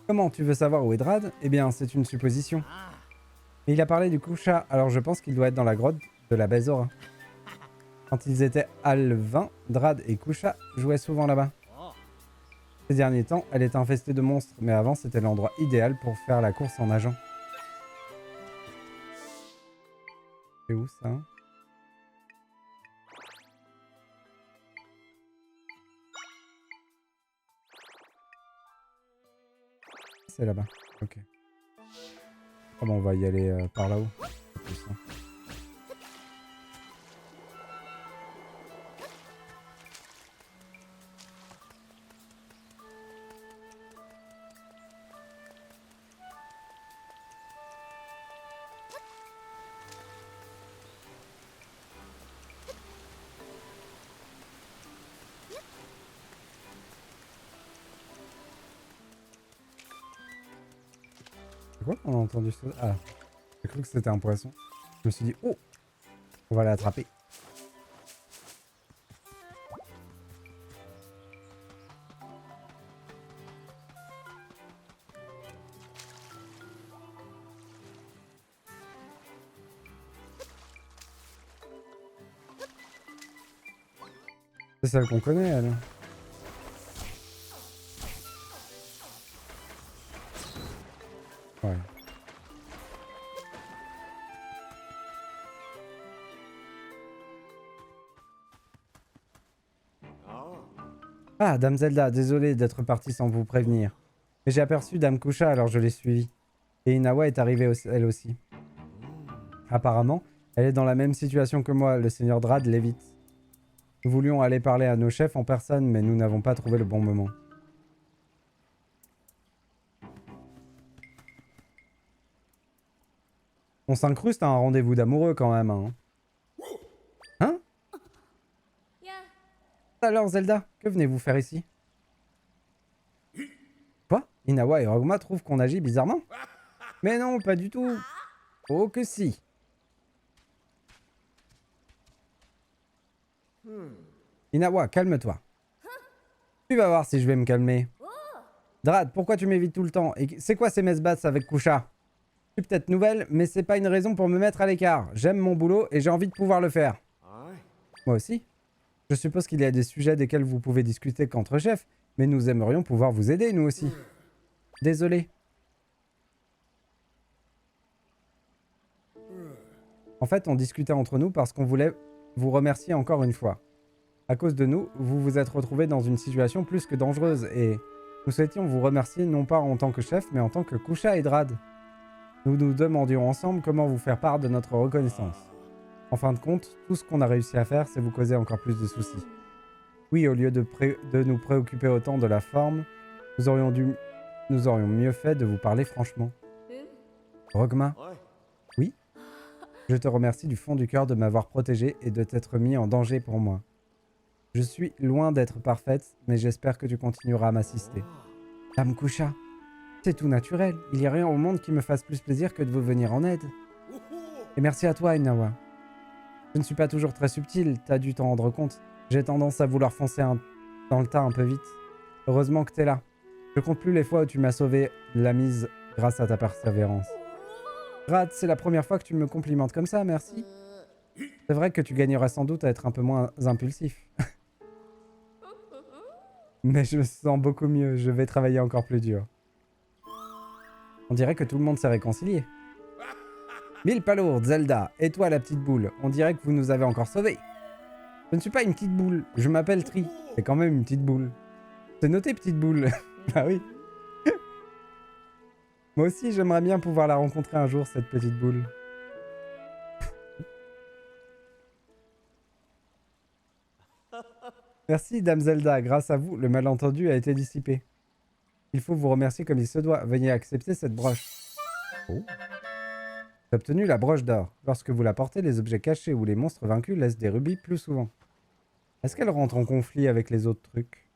Comment tu veux savoir où est Drad? Eh bien, c'est une supposition. Mais il a parlé du Kusha, alors je pense qu'il doit être dans la grotte de la baie Zora. Quand ils étaient alevins, Drad et Kusha jouaient souvent là-bas. Ces derniers temps, elle est infestée de monstres, mais avant, c'était l'endroit idéal pour faire la course en nageant. C'est où ça? C'est là-bas. Ok. Ah bon, on va y aller par là-haut. C'est quoi qu'on a entendu ça? Ah, j'ai cru que c'était un poisson. Je me suis dit, oh, on va l'attraper. C'est celle qu'on connaît, elle. Ouais. Ah, Dame Zelda, désolé d'être partie sans vous prévenir. Mais j'ai aperçu Dame Kusha, alors je l'ai suivie. Et Inawa est arrivée elle aussi. Apparemment, elle est dans la même situation que moi, le seigneur Drad l'évite. Nous voulions aller parler à nos chefs en personne, mais nous n'avons pas trouvé le bon moment. On s'incruste à un rendez-vous d'amoureux quand même, hein. Hein? Alors Zelda, que venez-vous faire ici? Quoi? Inawa et Rogma trouvent qu'on agit bizarrement? Mais non, pas du tout. Oh que si. Inawa, calme-toi. Tu vas voir si je vais me calmer. Drad, pourquoi tu m'évites tout le temps? Et c'est quoi ces messes basses avec Kusha? Je suis peut-être nouvelle, mais c'est pas une raison pour me mettre à l'écart. J'aime mon boulot et j'ai envie de pouvoir le faire. Moi aussi. Je suppose qu'il y a des sujets desquels vous pouvez discuter qu'entre chefs, mais nous aimerions pouvoir vous aider, nous aussi. Désolé. En fait, on discutait entre nous parce qu'on voulait vous remercier encore une fois. À cause de nous, vous vous êtes retrouvés dans une situation plus que dangereuse et nous souhaitions vous remercier non pas en tant que chef, mais en tant que Kusha et Drad. Nous nous demandions ensemble comment vous faire part de notre reconnaissance. En fin de compte, tout ce qu'on a réussi à faire, c'est vous causer encore plus de soucis. Oui, au lieu de nous préoccuper autant de la forme, nous aurions mieux fait de vous parler franchement. Rogma? Oui? Je te remercie du fond du cœur de m'avoir protégé et de t'être mis en danger pour moi. Je suis loin d'être parfaite, mais j'espère que tu continueras à m'assister. Dame Kusha, c'est tout naturel. Il n'y a rien au monde qui me fasse plus plaisir que de vous venir en aide. Et merci à toi, Inawa. Je ne suis pas toujours très subtil, t'as dû t'en rendre compte. J'ai tendance à vouloir foncer dans le tas un peu vite. Heureusement que t'es là. Je compte plus les fois où tu m'as sauvé la mise grâce à ta persévérance. Rat, c'est la première fois que tu me complimentes comme ça, merci. C'est vrai que tu gagneras sans doute à être un peu moins impulsif. Mais je me sens beaucoup mieux, je vais travailler encore plus dur. On dirait que tout le monde s'est réconcilié. Mille palourdes, Zelda, et toi la petite boule, on dirait que vous nous avez encore sauvés. Je ne suis pas une petite boule, je m'appelle Tri. C'est quand même une petite boule. C'est noté, petite boule. Bah oui. Moi aussi, j'aimerais bien pouvoir la rencontrer un jour, cette petite boule. Merci, Dame Zelda. Grâce à vous, le malentendu a été dissipé. Il faut vous remercier comme il se doit. Veuillez accepter cette broche. Oh. J'ai obtenu la broche d'or. Lorsque vous la portez, les objets cachés ou les monstres vaincus laissent des rubis plus souvent. Est-ce qu'elle rentre en conflit avec les autres trucs?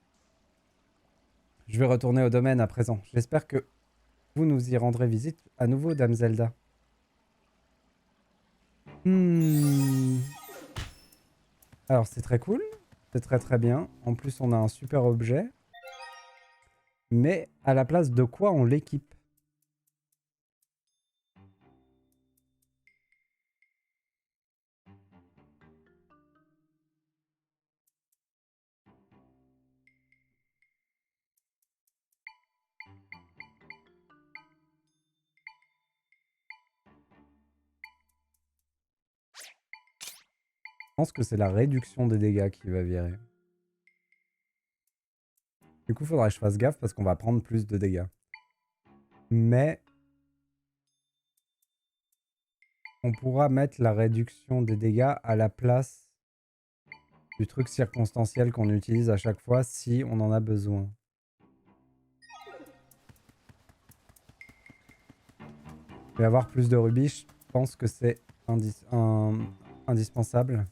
Je vais retourner au domaine à présent. J'espère que vous nous y rendrez visite à nouveau, Dame Zelda. Alors, c'est très cool. C'est très très bien. En plus, on a un super objet. Mais à la place de quoi on l'équipe? Je pense que c'est la réduction des dégâts qui va virer. Du coup, il faudrait que je fasse gaffe parce qu'on va prendre plus de dégâts. Mais on pourra mettre la réduction des dégâts à la place du truc circonstanciel qu'on utilise à chaque fois si on en a besoin. Et avoir plus de rubis, je pense que c'est indispensable.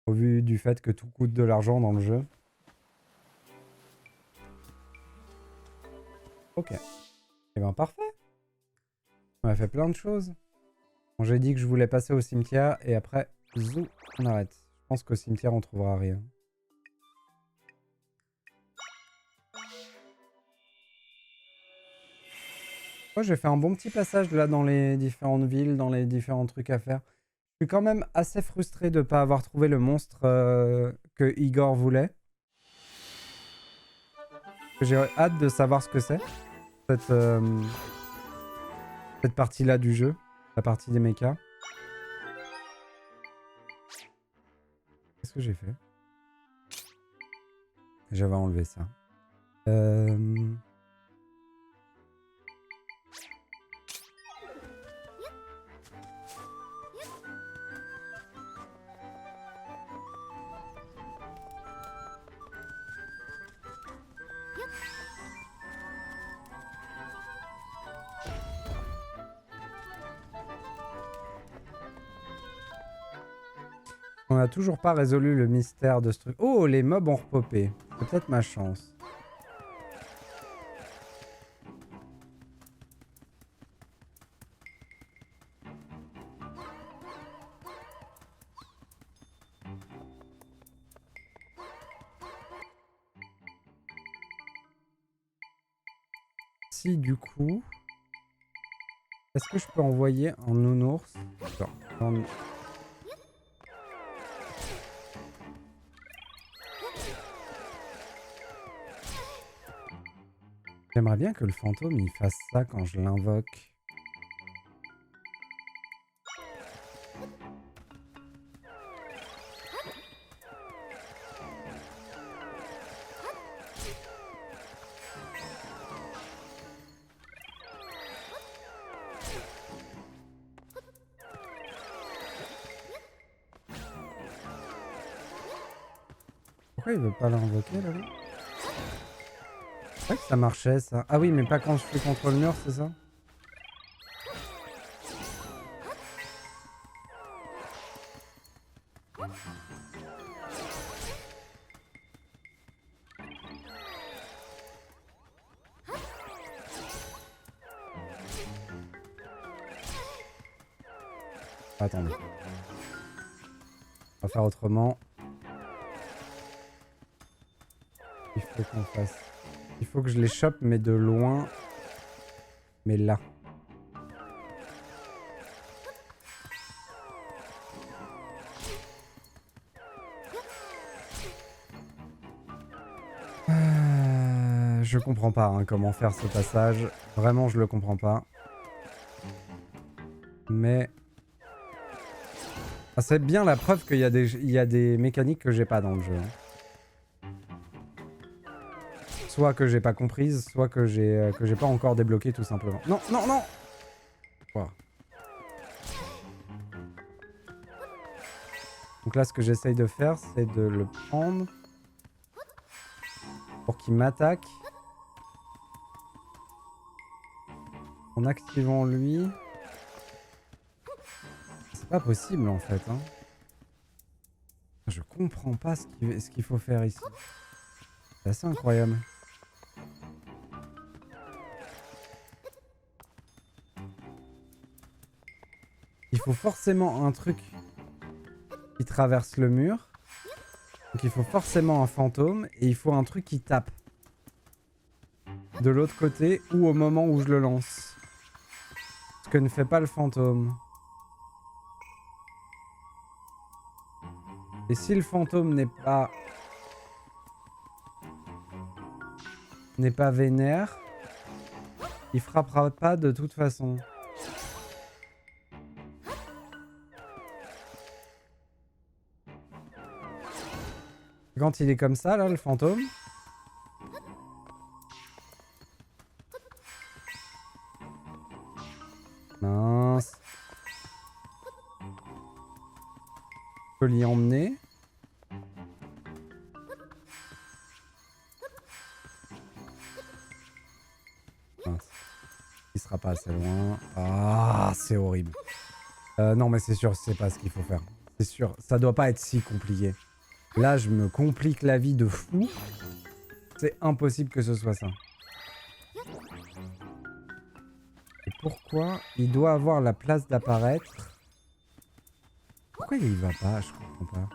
Au vu du fait que tout coûte de l'argent dans le jeu. Ok. Et ben parfait. On a fait plein de choses. Bon, j'ai dit que je voulais passer au cimetière et après, zou, on arrête. Je pense qu'au cimetière, on trouvera rien. Moi, j'ai fait un bon petit passage là dans les différentes villes, dans les différents trucs à faire. Je suis quand même assez frustré de ne pas avoir trouvé le monstre que Igor voulait. J'ai hâte de savoir ce que c'est, cette partie-là du jeu, la partie des mechas. Qu'est-ce que j'ai fait? J'avais enlevé ça. On n'a toujours pas résolu le mystère de ce truc. Oh, les mobs ont repopé. Peut-être ma chance. Si, du coup... Est-ce que je peux envoyer un nounours? Non. J'aimerais bien que le fantôme il fasse ça quand je l'invoque. Pourquoi il veut pas l'invoquer là-bas? C'est vrai que ça marchait ça. Ah oui, mais pas quand je suis contre le mur, c'est ça? Attendez. On va faire autrement. Il faut qu'on fasse? Il faut que je les chope, mais de loin. Mais là. Je comprends pas hein, comment faire ce passage. Vraiment, je le comprends pas. Mais... Ah, c'est bien la preuve qu'il y a des mécaniques que j'ai pas dans le jeu. Hein. Soit que j'ai pas comprises, soit que j'ai pas encore débloqué tout simplement. Non, non, non. Voilà. Donc là, ce que j'essaye de faire, c'est de le prendre pour qu'il m'attaque. En activant lui. C'est pas possible en fait. Hein. Je comprends pas ce qu'il faut faire ici. C'est assez incroyable. Il faut forcément un truc qui traverse le mur. Donc il faut forcément un fantôme. Et il faut un truc qui tape. De l'autre côté ou au moment où je le lance. Ce que ne fait pas le fantôme. Et si le fantôme n'est pas vénère, il frappera pas de toute façon. Quand il est comme ça, là, le fantôme... Mince. Je peux l'y emmener. Mince. Il sera pas assez loin. Ah, c'est horrible. Non, mais c'est sûr, c'est pas ce qu'il faut faire. C'est sûr, ça doit pas être si compliqué. Là, je me complique la vie de fou. C'est impossible que ce soit ça. Et pourquoi il doit avoir la place d'apparaître? Pourquoi il y va pas? Je comprends pas.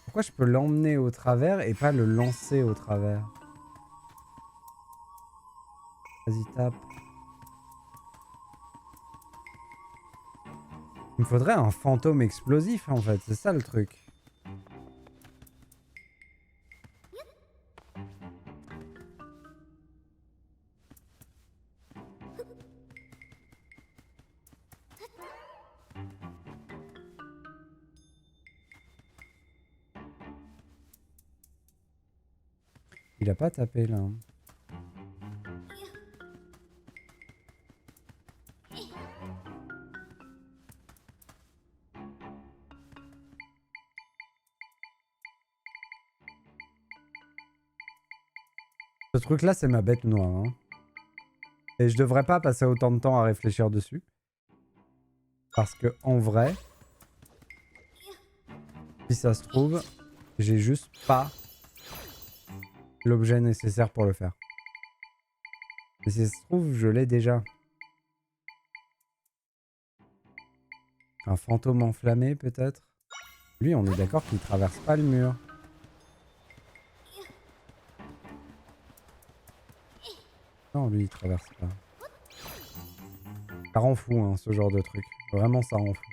Pourquoi je peux l'emmener au travers et pas le lancer au travers? Vas-y, tape. Il me faudrait un fantôme explosif en fait, c'est ça le truc. Il a pas tapé là. Ce truc là c'est ma bête noire. Hein. Et je devrais pas passer autant de temps à réfléchir dessus. Parce que en vrai, si ça se trouve, j'ai juste pas l'objet nécessaire pour le faire. Et si ça se trouve, je l'ai déjà. Un fantôme enflammé peut-être. Lui on est d'accord qu'il traverse pas le mur. Non, lui, il traverse pas. Ça rend fou, hein, ce genre de truc. Vraiment, ça rend fou.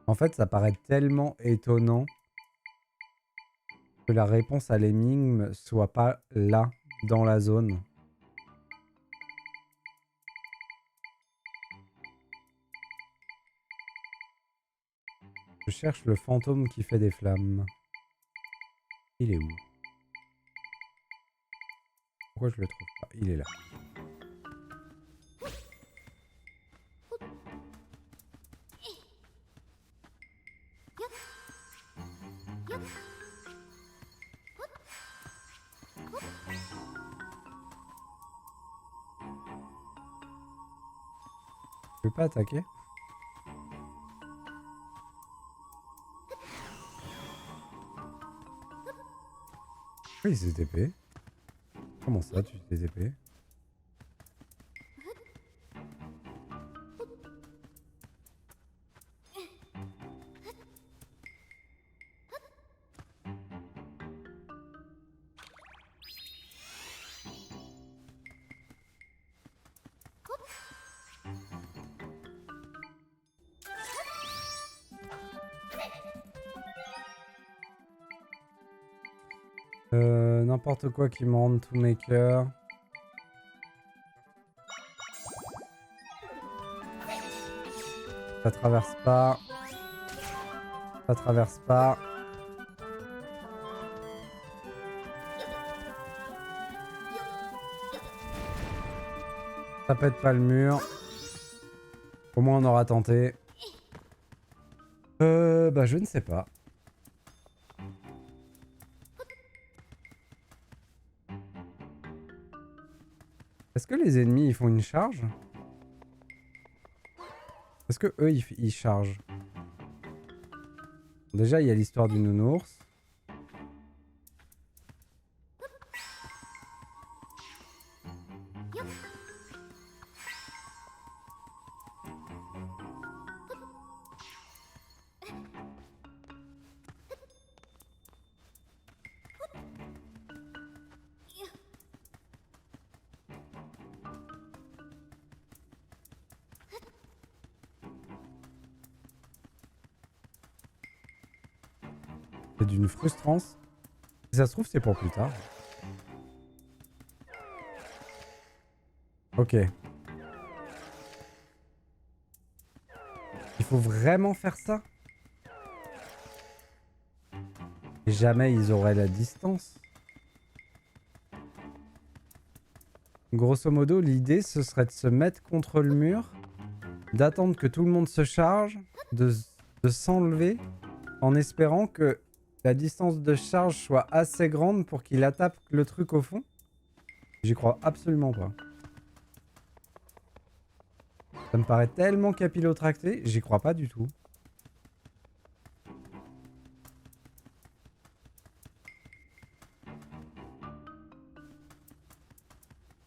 En fait, ça paraît tellement étonnant que la réponse à l'énigme soit pas là, dans la zone. Je cherche le fantôme qui fait des flammes. Il est où? Pourquoi je le trouve pas? Il est là. Je peux pas attaquer? Pourquoi il s'est TP? Comment ça, tu t'es TP? N'importe quoi qui me rende tous mes cœurs. Ça traverse pas. Ça traverse pas. Ça pète pas le mur. Au moins on aura tenté. Bah je ne sais pas. Est-ce que les ennemis ils font une charge? Est-ce que eux ils chargent? Déjà il y a l'histoire du nounours. C'est d'une frustrance. Si ça se trouve, c'est pour plus tard. Ok. Il faut vraiment faire ça? Et jamais ils auraient la distance. Grosso modo, l'idée, ce serait de se mettre contre le mur, d'attendre que tout le monde se charge, de s'enlever, en espérant que la distance de charge soit assez grande pour qu'il attaque le truc au fond. J'y crois absolument pas. Ça me paraît tellement capillotracté, j'y crois pas du tout.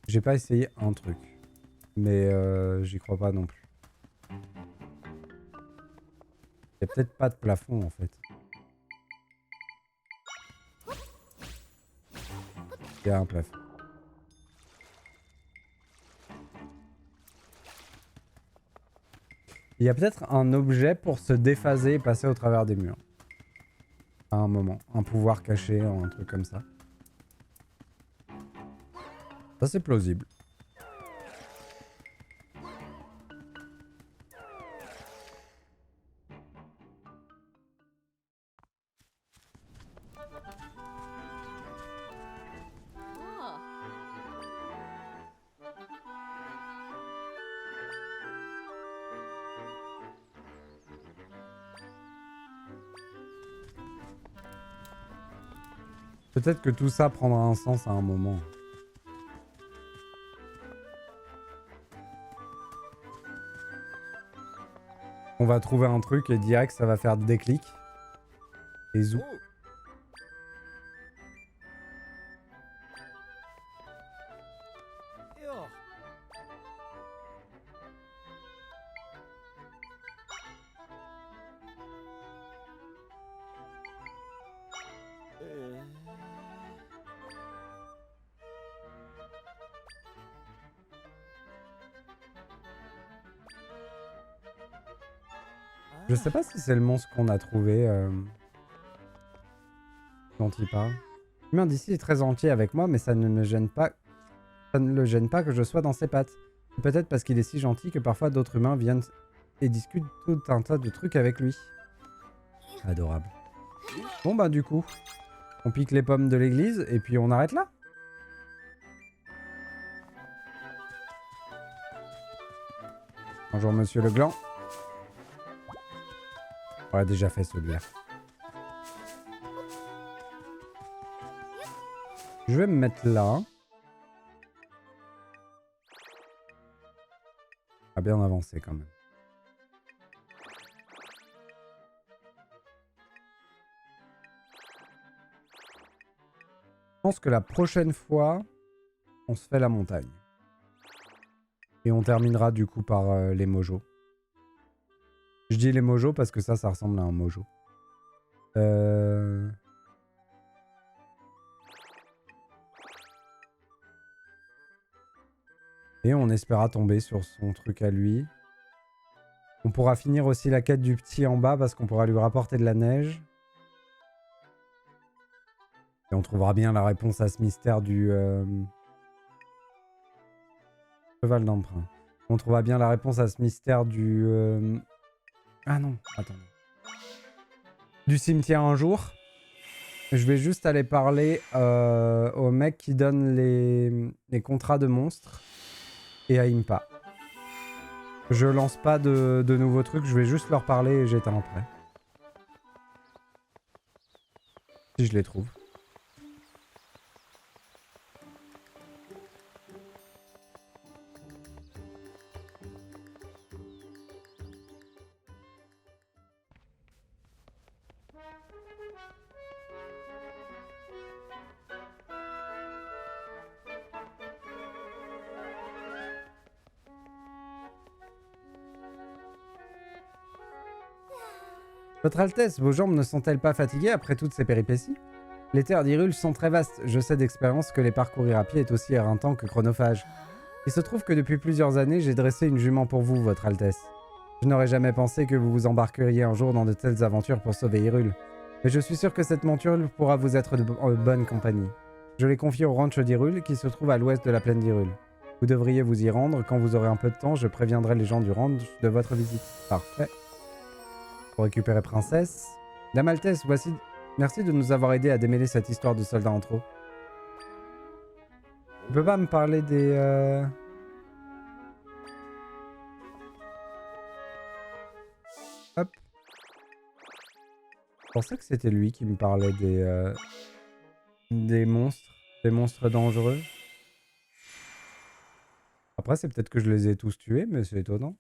J'ai pas essayé un truc, mais j'y crois pas non plus. Il y a peut-être pas de plafond en fait. Il y a un plafond. Il y a peut-être un objet pour se déphaser et passer au travers des murs. À un moment. Un pouvoir caché, un truc comme ça. Ça c'est plausible. Peut-être que tout ça prendra un sens à un moment. On va trouver un truc et direct ça va faire déclic. Et zou. Je sais pas si c'est le monstre qu'on a trouvé dont il parle. L'humain d'ici est très entier avec moi, mais ça ne me gêne pas. Ça ne le gêne pas que je sois dans ses pattes. Peut-être parce qu'il est si gentil que parfois d'autres humains viennent et discutent tout un tas de trucs avec lui. Adorable. Bon bah du coup, on pique les pommes de l'église et puis on arrête là. Bonjour Monsieur Legland. On a déjà fait celui-là. Je vais me mettre là. A bien avancé quand même. Je pense que la prochaine fois, on se fait la montagne. Et on terminera du coup par les mojos. Je dis les mojos parce que ça ressemble à un mojo. Et on espéra tomber sur son truc à lui. On pourra finir aussi la quête du petit en bas parce qu'on pourra lui rapporter de la neige. Et on trouvera bien la réponse à ce mystère du... Cheval d'emprunt. On trouvera bien la réponse à ce mystère du... Ah non, attends. Du cimetière un jour. Je vais juste aller parler au mec qui donne les contrats de monstres et à Impa. Je lance pas de nouveaux trucs, je vais juste leur parler et j'éteins après. Si je les trouve. Votre Altesse, vos jambes ne sont-elles pas fatiguées après toutes ces péripéties? Les terres d'Hyrule sont très vastes. Je sais d'expérience que les parcourir à pied est aussi éreintant que chronophage. Il se trouve que depuis plusieurs années, j'ai dressé une jument pour vous, Votre Altesse. Je n'aurais jamais pensé que vous vous embarqueriez un jour dans de telles aventures pour sauver Hyrule. Mais je suis sûr que cette monture pourra vous être de bonne compagnie. Je l'ai confiée au ranch d'Hyrule, qui se trouve à l'ouest de la plaine d'Hyrule. Vous devriez vous y rendre. Quand vous aurez un peu de temps, je préviendrai les gens du ranch de votre visite. Parfait. Pour récupérer Princesse. Dame Altesse, voici... Merci de nous avoir aidé à démêler cette histoire de soldats en trop. Tu peux pas me parler des... Hop. Je pensais que c'était lui qui me parlait des monstres dangereux. Après, c'est peut-être que je les ai tous tués, mais c'est étonnant.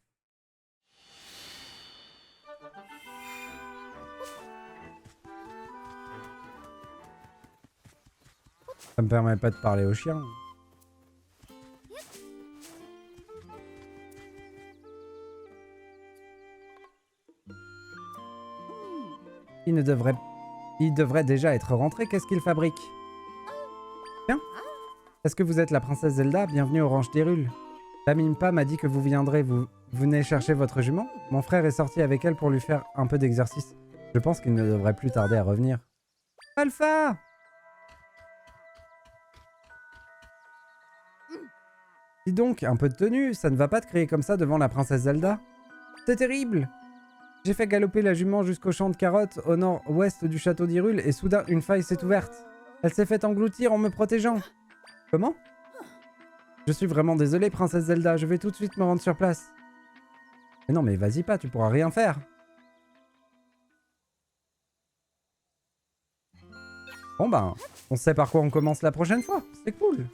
Ça me permet pas de parler au chien. Il devrait déjà être rentré. Qu'est-ce qu'il fabrique? Tiens. Est-ce que vous êtes la princesse Zelda? Bienvenue au ranch d'Hyrule. Dame Impa m'a dit que vous viendrez. Vous venez chercher votre jument? Mon frère est sorti avec elle pour lui faire un peu d'exercice. Je pense qu'il ne devrait plus tarder à revenir. Alpha! Dis donc, un peu de tenue, ça ne va pas te crier comme ça devant la princesse Zelda? C'est terrible! J'ai fait galoper la jument jusqu'au champ de carottes au nord-ouest du château d'Hyrule et soudain une faille s'est ouverte. Elle s'est fait engloutir en me protégeant. Comment? Je suis vraiment désolé, princesse Zelda, je vais tout de suite me rendre sur place. Mais non, mais vas-y pas, tu pourras rien faire. Bon ben, on sait par quoi on commence la prochaine fois, c'est cool.